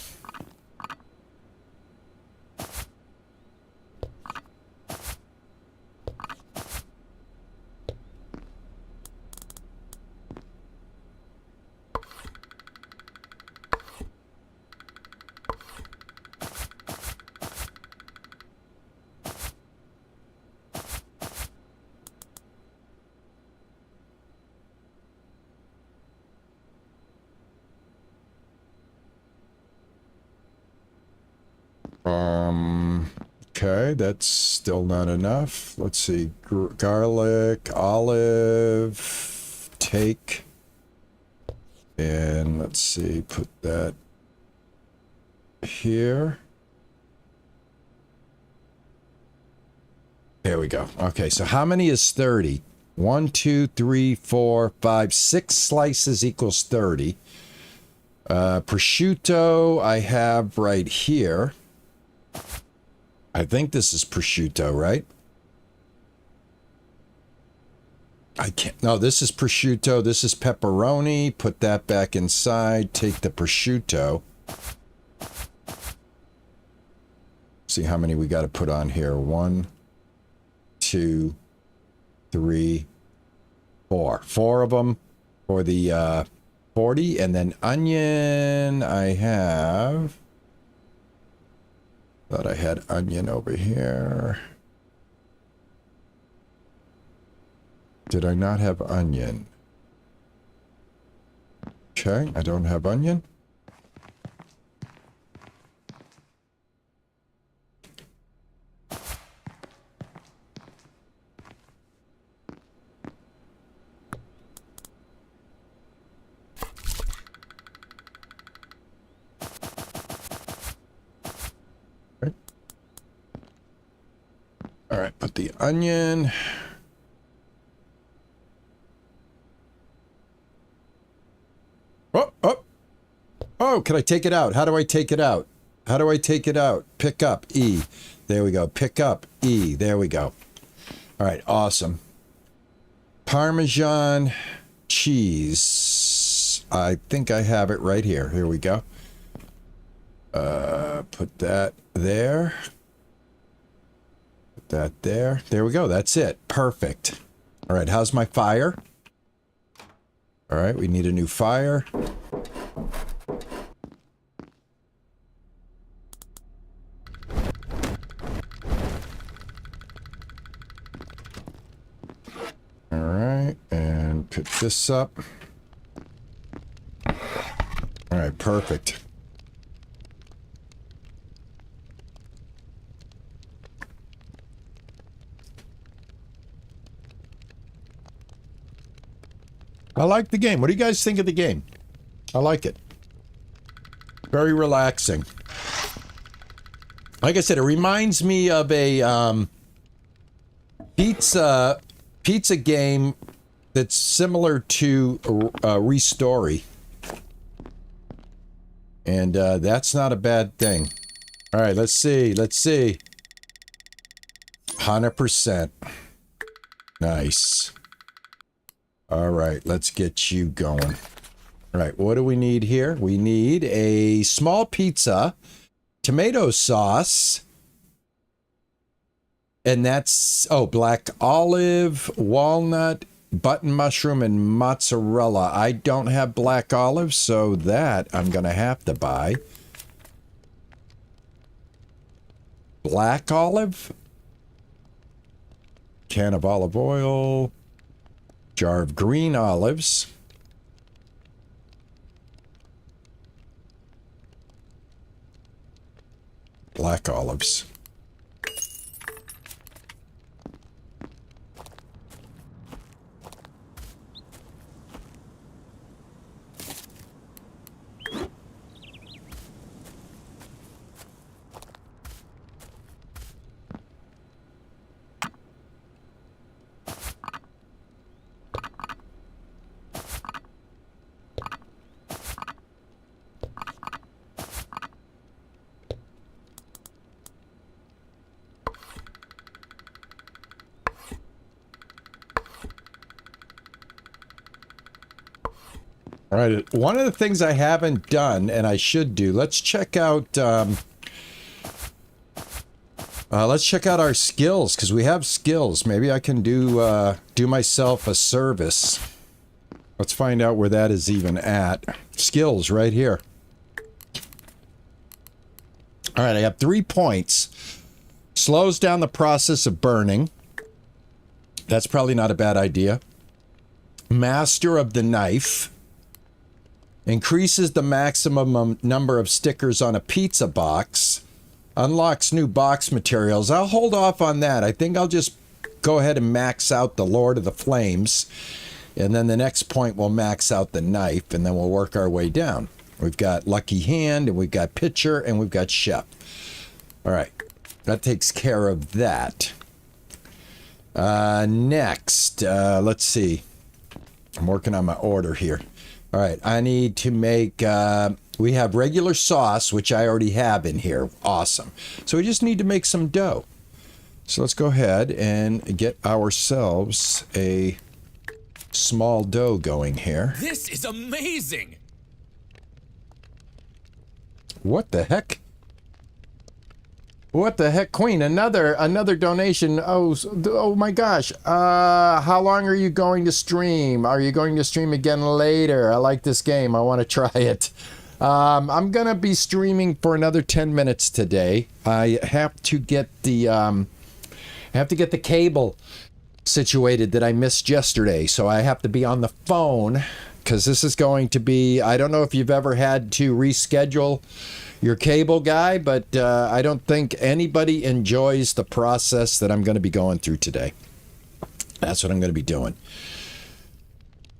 Okay, that's still not enough. Let's see, garlic, olive, take, and let's see, put that here. There we go. Okay, so how many is 30? 1, 2, 3, 4, 5, 6 slices equals 30. Prosciutto I have right here. I think this is prosciutto, right? I can't. No, this is prosciutto. This is pepperoni. Put that back inside. Take the prosciutto. See how many we got to put on here. 1, 2, 3, 4. 4 of them for the 40. And then onion, I have... Thought I had onion over here. Did I not have onion? Okay, I don't have onion. All right, put the onion. Oh, can I take it out? How do I take it out? How do I take it out? Pick up, E. There we go. Pick up, E. There we go. All right, awesome. Parmesan cheese. I think I have it right here. Here we go. Put that there. Put that there. There we go. That's it. Perfect. All right, how's my fire? All right, we need a new fire. All right, and pick this up. All right, perfect. I like the game. What do you guys think of the game? I like it. Very relaxing. Like I said, it reminds me of a pizza game that's similar to Restory. And that's not a bad thing. All right, let's see. 100%. Nice. All right, let's get you going. All right, what do we need here? We need a small pizza, tomato sauce, and that's, black olive, walnut, button mushroom, and mozzarella. I don't have black olive, so that I'm going to have to buy. Black olive, can of olive oil, jar of green olives, black olives. All right, one of the things I haven't done, and I should do, let's check out our skills, because we have skills. Maybe I can do myself a service. Let's find out where that is even at. Skills, right here. All right, I have 3 points. Slows down the process of burning. That's probably not a bad idea. Master of the knife. Increases the maximum number of stickers on a pizza box. Unlocks new box materials. I'll hold off on that. I think I'll just go ahead and max out the Lord of the Flames. And then the next point we'll max out the knife, and then we'll work our way down. We've got Lucky Hand, and we've got Pitcher, and we've got Chef. All right. That takes care of that. Next, let's see. I'm working on my order here. All right, I need to make, we have regular sauce, which I already have in here. Awesome. So we just need to make some dough. So let's go ahead and get ourselves a small dough going here. This is amazing! What the heck? What the heck, Queen? Another donation. Oh my gosh. How long are you going to stream? Are you going to stream again later? I like this game. I want to try it. I'm gonna be streaming for another 10 minutes today. I have to get the cable situated that I missed yesterday, so I have to be on the phone, because this is going to be, I don't know if you've ever had to reschedule your cable guy, but I don't think anybody enjoys the process that I'm going to be going through today. That's what I'm going to be doing.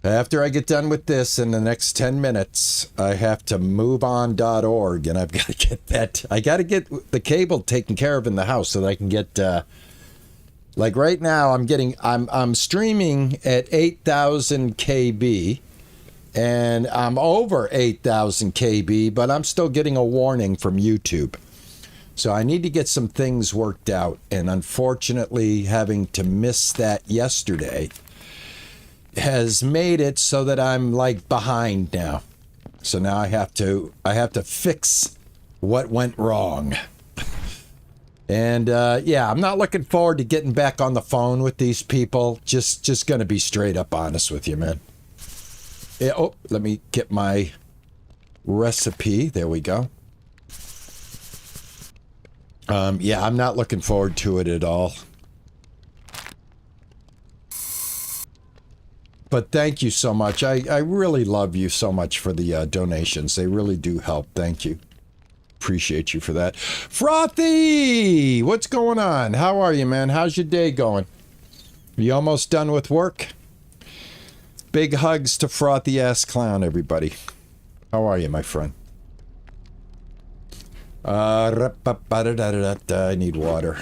After I get done with this in the next 10 minutes, I have to moveon.org, and I've got to get that. I got to get the cable taken care of in the house so that I can get, like right now, I'm streaming at 8,000 KB. And I'm over 8,000 KB, but I'm still getting a warning from YouTube. So I need to get some things worked out. And unfortunately, having to miss that yesterday has made it so that I'm like behind now. So now I have to fix what went wrong. And yeah, I'm not looking forward to getting back on the phone with these people. Just gonna be straight up honest with you, man. Yeah, oh, let me get my recipe. There we go. Yeah, I'm not looking forward to it at all. But thank you so much. I really love you so much for the donations. They really do help. Thank you. Appreciate you for that. Frothy! What's going on? How are you, man? How's your day going? You almost done with work? Big hugs to Frothy Ass Clown, everybody. How are you, my friend? I need water.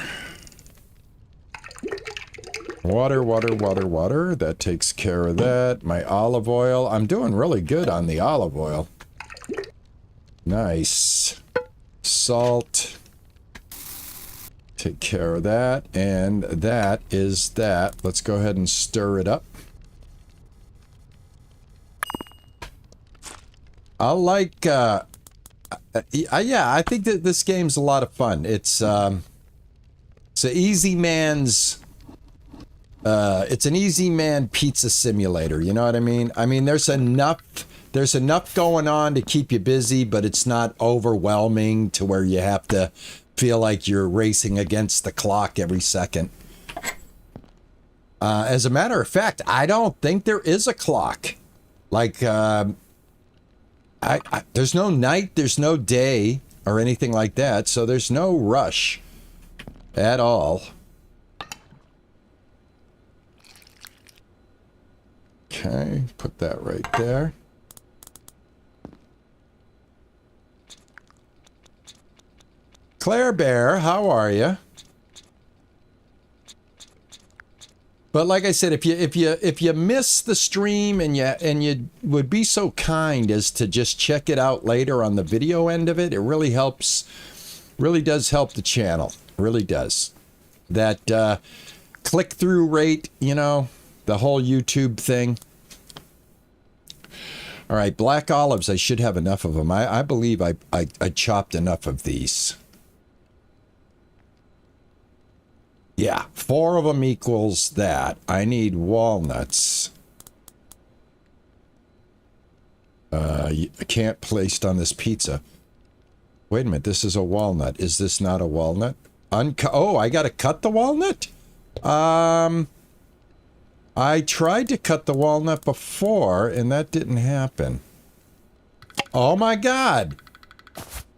Water. That takes care of that. My olive oil. I'm doing really good on the olive oil. Nice. Salt. Take care of that. And that is that. Let's go ahead and stir it up. I like, yeah, I think that this game's a lot of fun. It's an easy man's, it's an easy man pizza simulator. You know what I mean? I mean, there's enough going on to keep you busy, but it's not overwhelming to where you have to feel like you're racing against the clock every second. As a matter of fact, I don't think there is a clock. Like, there's no night, there's no day or anything like that, so there's no rush at all. Okay, put that right there. Claire Bear, how are you? But like I said, if you miss the stream and you would be so kind as to just check it out later on the video end of it, it really helps, really does help the channel, really does. That click-through rate, you know, the whole YouTube thing. All right, black olives, I should have enough of them. I believe I chopped enough of these. Yeah, 4 of them equals that. I need walnuts. I can't place on this pizza. Wait a minute, this is a walnut. Is this not a walnut? Oh, I gotta cut the walnut? I tried to cut the walnut before, and that didn't happen. Oh my God!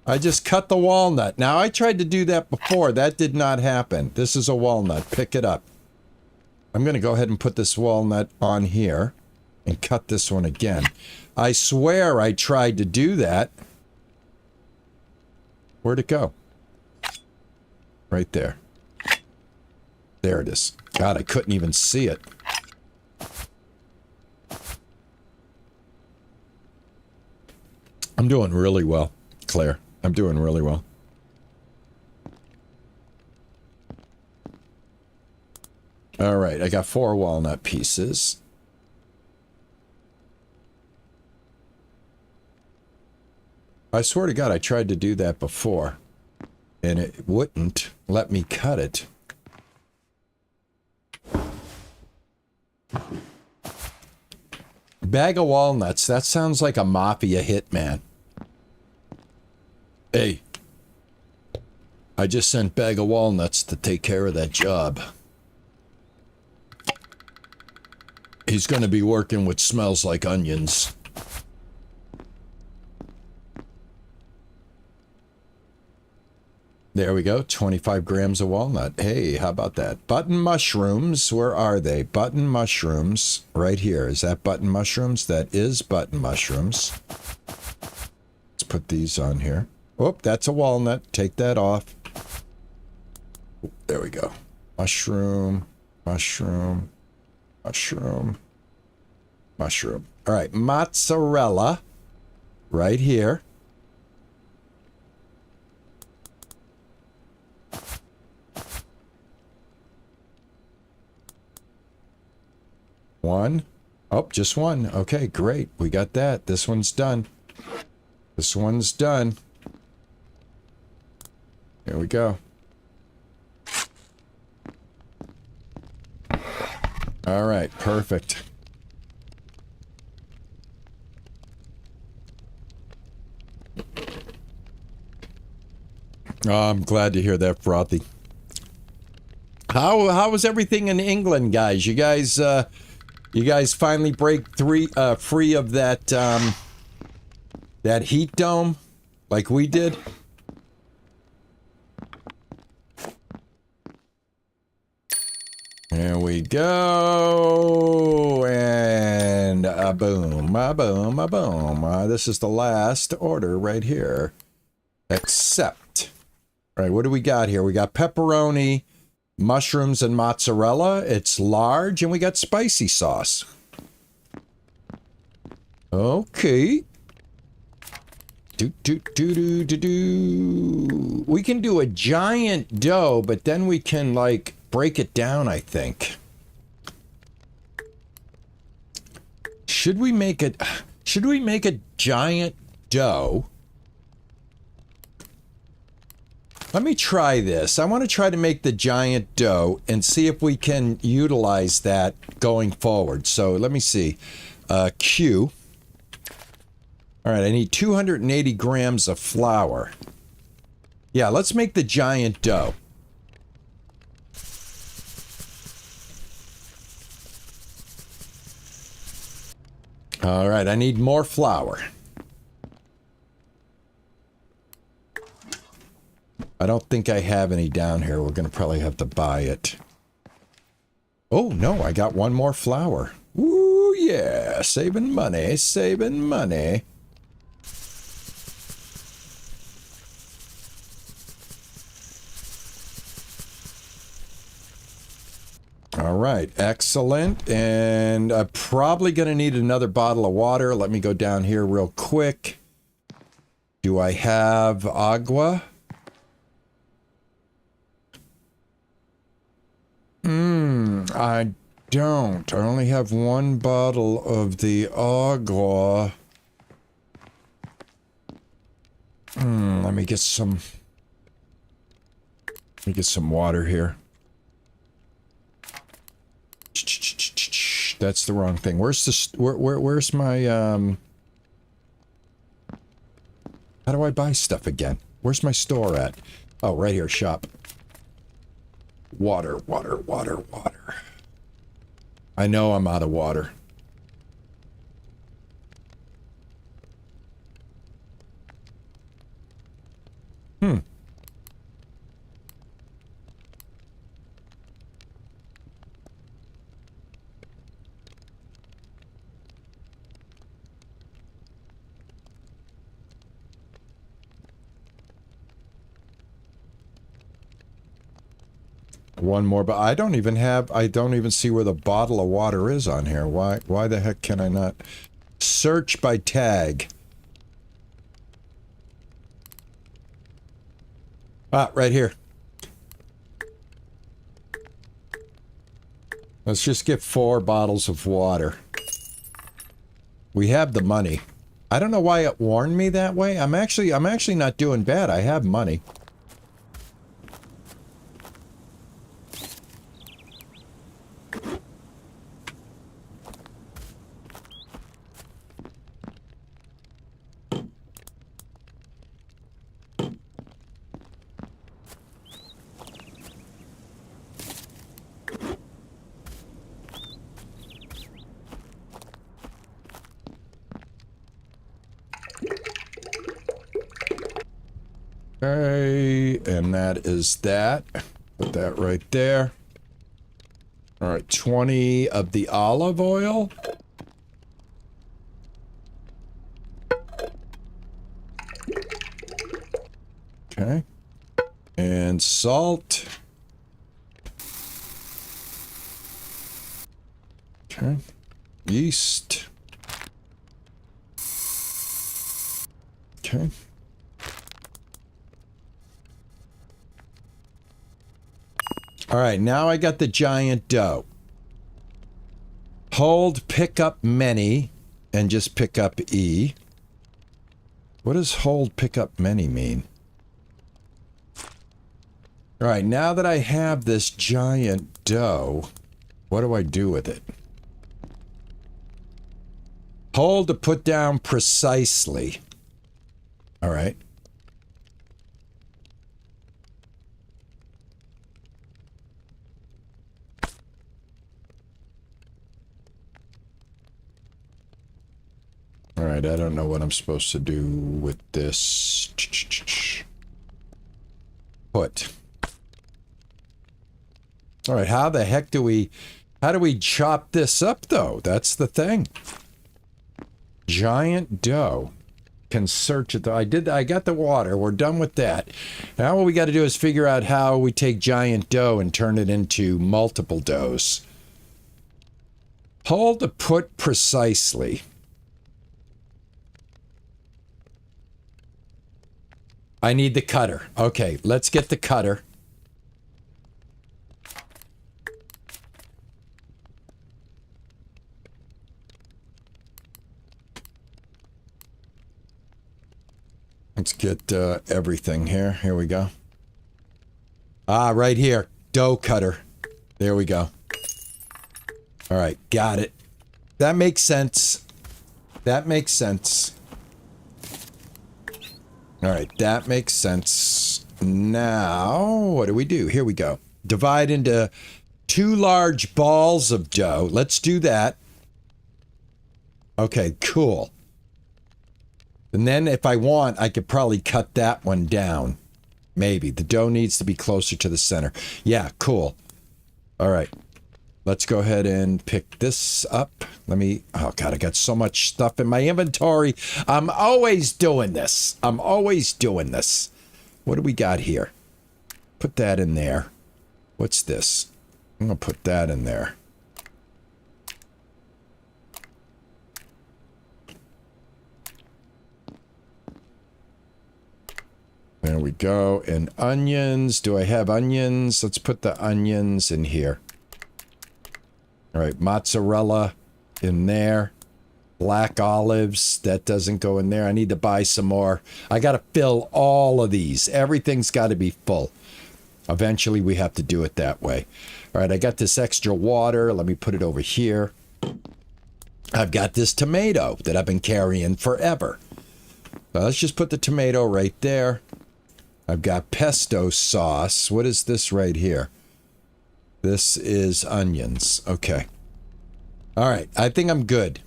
I just cut the walnut. Now, I tried to do that before. That did not happen. This is a walnut. Pick it up. I'm going to go ahead and put this walnut on here and cut this one again. I swear I tried to do that. Where'd it go? Right there. There it is. God, I couldn't even see it. I'm doing really well, Claire. I'm doing really well. All right, I got 4 walnut pieces. I swear to God, I tried to do that before, and it wouldn't let me cut it. Bag of walnuts, that sounds like a mafia hitman. Hey, I just sent bag of walnuts to take care of that job. He's going to be working with smells like onions. There we go, 25 grams of walnut. Hey, how about that? Button mushrooms, where are they? Button mushrooms, right here. Is that button mushrooms? That is button mushrooms. Let's put these on here. Oh, that's a walnut. Take that off. There we go. Mushroom, mushroom, mushroom, mushroom. All right, mozzarella right here. One. Oh, just one. Okay, great. We got that. This one's done. This one's done. Here we go. All right, perfect. Oh, I'm glad to hear that, Frothy. How was everything in England, guys? You guys finally break free of that that heat dome like we did? There we go. And a boom, a boom, a boom. This is the last order right here. Accept. All right, what do we got here? We got pepperoni, mushrooms, and mozzarella. It's large, and we got spicy sauce. Okay. Do. We can do a giant dough, but then we can, like, break it down, I think. Should we make a giant dough? Let me try this. I want to try to make the giant dough and see if we can utilize that going forward. So let me see. Q. All right, I need 280 grams of flour. Yeah, let's make the giant dough. All right, I need more flour. I don't think I have any down here. We're going to probably have to buy it. Oh, no, I got one more flour. Ooh, yeah, saving money, saving money. All right, excellent. And I'm probably going to need another bottle of water. Let me go down here real quick. Do I have agua? I don't. I only have one bottle of the agua. Let me get some water here. That's the wrong thing. Where's where's my how do I buy stuff again? Where's my store at? Oh, right here, shop. Water. I know I'm out of water. One more, but I don't even see where the bottle of water is on here. Why the heck can I not search by tag? Ah, right here. Let's just get 4 bottles of water. We have the money. I don't know why it warned me that way. I'm actually not doing bad. I have money. Okay, and that is that. Put that right there. All right, 20 of the olive oil. Okay. And salt. Okay. Yeast. Okay. All right, now I got the giant dough. Hold, pick up many, and just pick up E. What does hold, pick up many mean? All right, now that I have this giant dough, what do I do with it? Hold to put down precisely. All right. All right, I don't know what I'm supposed to do with this. Put. All right, how the heck do we chop this up, though? That's the thing. Giant dough. Can search it, though. I got the water. We're done with that. Now what we got to do is figure out how we take giant dough and turn it into multiple doughs. Hold to put precisely. I need the cutter. Okay, let's get the cutter. Let's get everything here. Here we go. Ah, right here. Dough cutter. There we go. All right, got it. That makes sense. That makes sense. All right, that makes sense. Now, what do we do? Here we go. Divide into 2 large balls of dough. Let's do that. Okay, cool. And then if I want, I could probably cut that one down. Maybe. The dough needs to be closer to the center. Yeah, cool. All right. Let's go ahead and pick this up. Let me... Oh, God, I got so much stuff in my inventory. I'm always doing this. I'm always doing this. What do we got here? Put that in there. What's this? I'm going to put that in there. There we go. And onions. Do I have onions? Let's put the onions in here. All right, mozzarella in there. Black olives, that doesn't go in there. I need to buy some more. I got to fill all of these. Everything's got to be full. Eventually, we have to do it that way. All right, I got this extra water. Let me put it over here. I've got this tomato that I've been carrying forever. So let's just put the tomato right there. I've got pesto sauce. What is this right here? This is onions. Okay. All right. I think I'm good.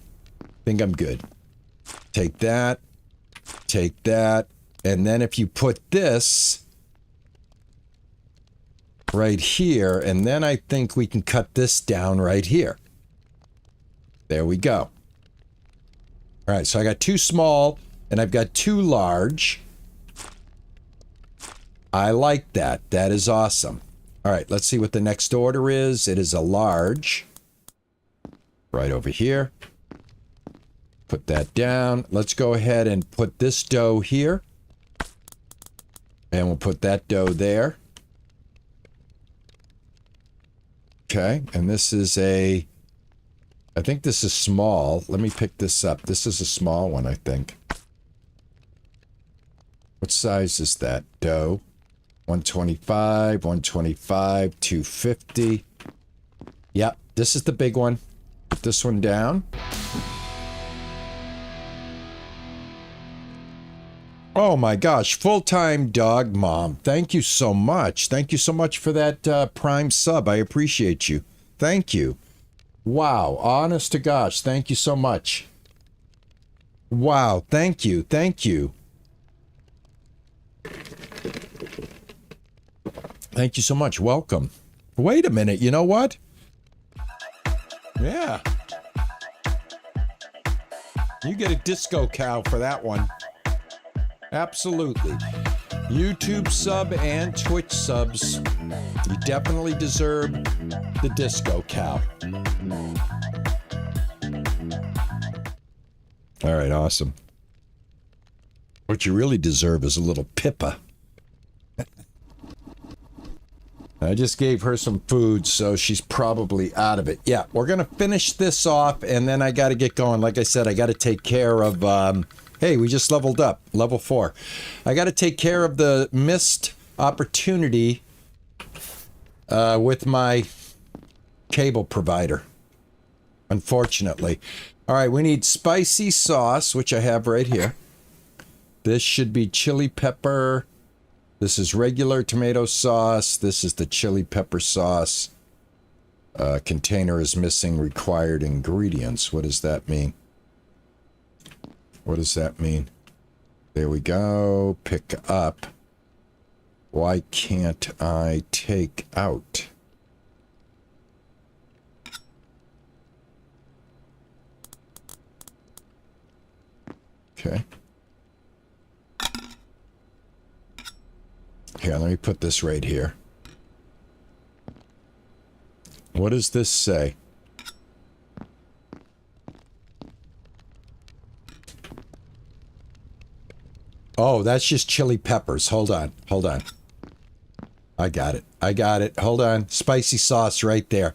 Take that. Take that. And then if you put this right here, and then I think we can cut this down right here. There we go. All right. So I got 2 small and I've got 2 large. I like that. That is awesome. All right, let's see what the next order is. It is a large. Right over here. Put that down. Let's go ahead and put this dough here. And we'll put that dough there. Okay, and this is a... I think this is small. Let me pick this up. This is a small one, I think. What size is that? Dough. 125, 125, 250. Yep, this is the big one. Put this one down. Oh my gosh, full-time dog mom. Thank you so much. Thank you so much for that Prime sub. I appreciate you. Thank you. Wow, honest to gosh, thank you so much. Wow, thank you, thank you. Thank you so much. Welcome. Wait a minute. You know what? Yeah. You get a disco cow for that one. Absolutely. YouTube sub and Twitch subs. You definitely deserve the disco cow. All right. Awesome. What you really deserve is a little Pippa. I just gave her some food, so she's probably out of it. Yeah, we're going to finish this off, and then I got to get going. Like I said, I got to take care of... hey, we just leveled up. Level 4. I got to take care of the missed opportunity with my cable provider. Unfortunately. All right, we need spicy sauce, which I have right here. This should be chili pepper... This is regular tomato sauce. This is the chili pepper sauce. Container is missing required ingredients. What does that mean? What does that mean? There we go. Pick up. Why can't I take out? Okay. Here, let me put this right here. What does this say? Oh, that's just chili peppers. Hold on. Hold on. I got it. I got it. Hold on. Spicy sauce right there.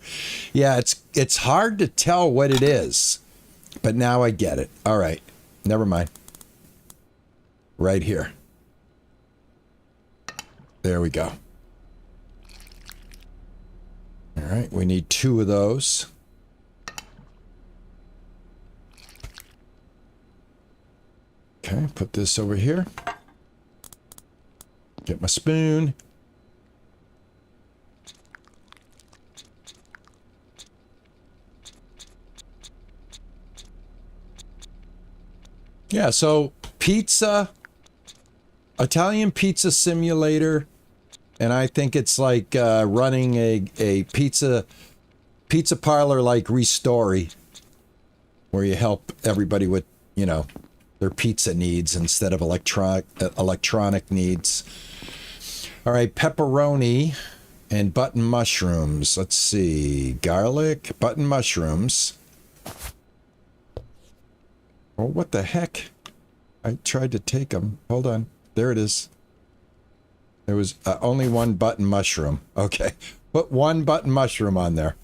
Yeah, it's hard to tell what it is. But now I get it. All right. Never mind. Right here. There we go. All right, we need 2 of those. Okay, put this over here. Get my spoon. Yeah, so pizza... Italian Pizza Simulator, and I think it's like running a pizza parlor like Restory, where you help everybody with, you know, their pizza needs instead of electronic needs. All right, pepperoni and button mushrooms. Let's see, garlic, button mushrooms. Oh, what the heck? I tried to take them. Hold on. There it is. There was only 1 button mushroom. Okay. Put 1 button mushroom on there.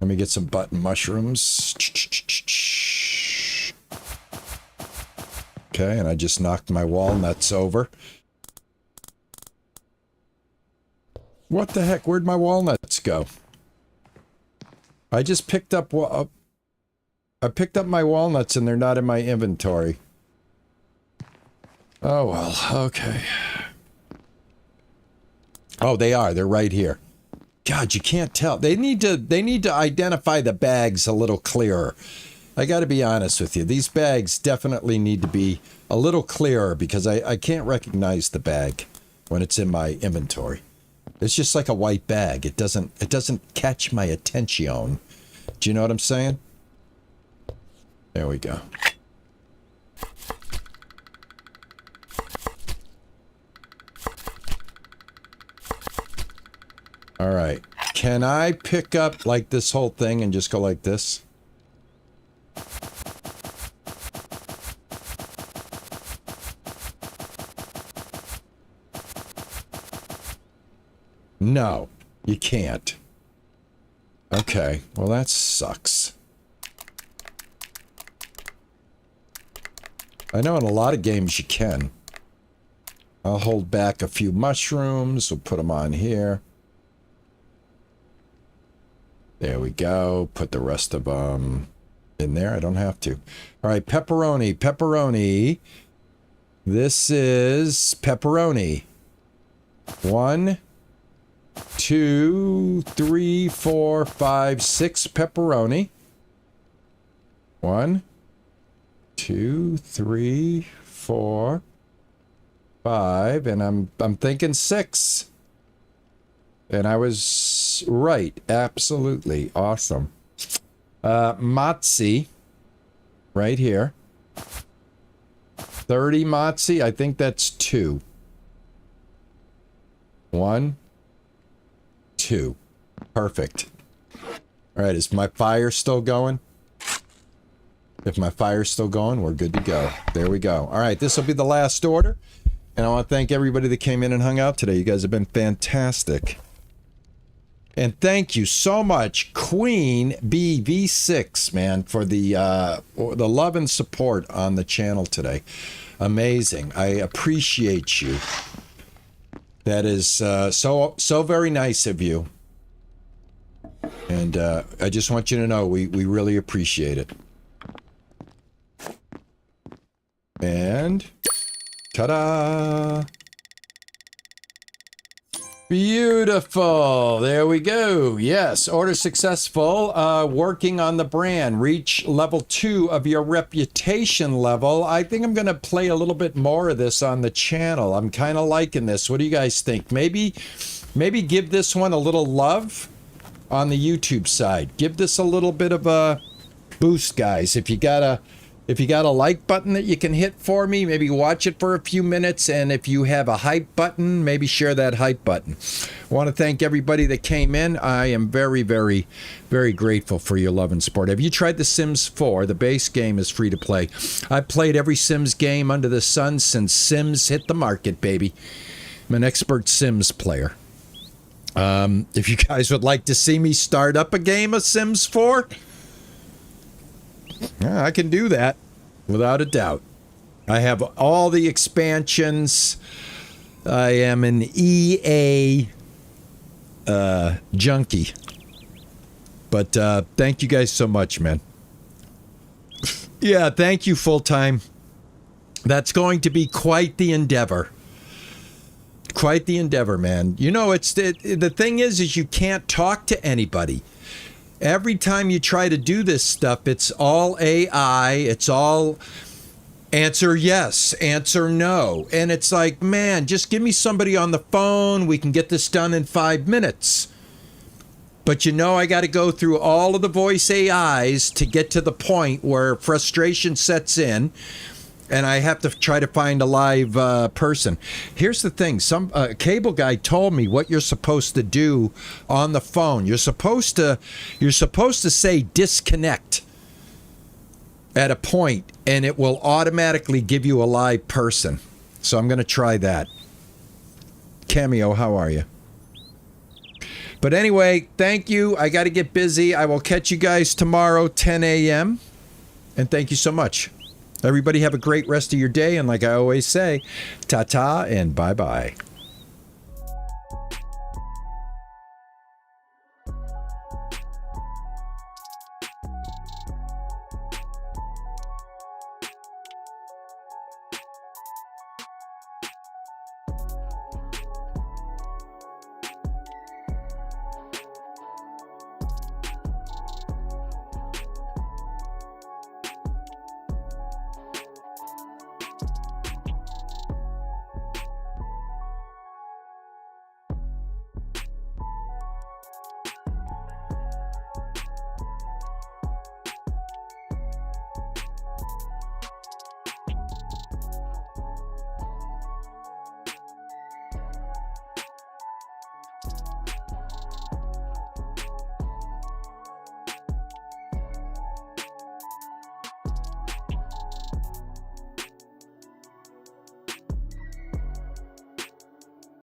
Let me get some button mushrooms. Okay, and I just knocked my walnuts over. What the heck? Where'd my walnuts go? I just picked up... I picked up my walnuts and they're not in my inventory. Oh, well, okay. Oh, they are. They're right here. God, you can't tell. They need to identify the bags a little clearer. I got to be honest with you. These bags definitely need to be a little clearer because I can't recognize the bag when it's in my inventory. It's just like a white bag. It doesn't catch my attention. Do you know what I'm saying? There we go. All right. Can I pick up like this whole thing and just go like this? No, you can't. Okay, well that sucks. I know in a lot of games you can. I'll hold back a few mushrooms. We'll put them on here. There we go. Put the rest of them in there. I don't have to. All right, pepperoni. Pepperoni. This is pepperoni. 1, 2, 3, 4, 5, 6 pepperoni. 1, 2, 3, 4, 5, and I'm thinking 6. And I was right. Absolutely awesome. Mozzie, right here. 30 mozzie. I think that's 2. 1, 2. Perfect. All right, is my fire still going? If my fire's still going, we're good to go. There we go. All right, this will be the last order. And I want to thank everybody that came in and hung out today. You guys have been fantastic. And thank you so much, Queen BV6, man, for the love and support on the channel today. Amazing. I appreciate you. That is so very nice of you. And I just want you to know we really appreciate it. And ta-da! Beautiful. There we go. Yes, order successful. Working on the brand. Reach level 2 of your reputation level. I think I'm going to play a little bit more of this on the channel. I'm kind of liking this. What do you guys think? Maybe give this one a little love on the YouTube side. Give this a little bit of a boost, guys. If you got a like button that you can hit for me, maybe watch it for a few minutes. And if you have a hype button, maybe share that hype button. I want to thank everybody that came in. I am very, very, very grateful for your love and support. Have you tried The Sims 4? The base game is free to play. I've played every Sims game under the sun since Sims hit the market, baby. I'm an expert Sims player. If you guys would like to see me start up a game of Sims 4, I can do that without a doubt. I have all the expansions. I am an EA junkie. But thank you guys so much, man. Yeah, thank you, full time. That's going to be quite the endeavor. Quite the endeavor, man. You know, it's the thing is you can't talk to anybody. Every time you try to do this stuff, it's all AI. It's all answer yes, answer no. And it's like, man, just give me somebody on the phone. We can get this done in 5 minutes. But you know, I got to go through all of the voice AIs to get to the point where frustration sets in. And I have to try to find a live person. Here's the thing. Some cable guy told me what you're supposed to do on the phone. You're supposed to say disconnect at a point, and it will automatically give you a live person. So I'm going to try that. Cameo, how are you? But anyway, thank you. I got to get busy. I will catch you guys tomorrow, 10 a.m. And thank you so much. Everybody have a great rest of your day. And like I always say, ta-ta and bye-bye.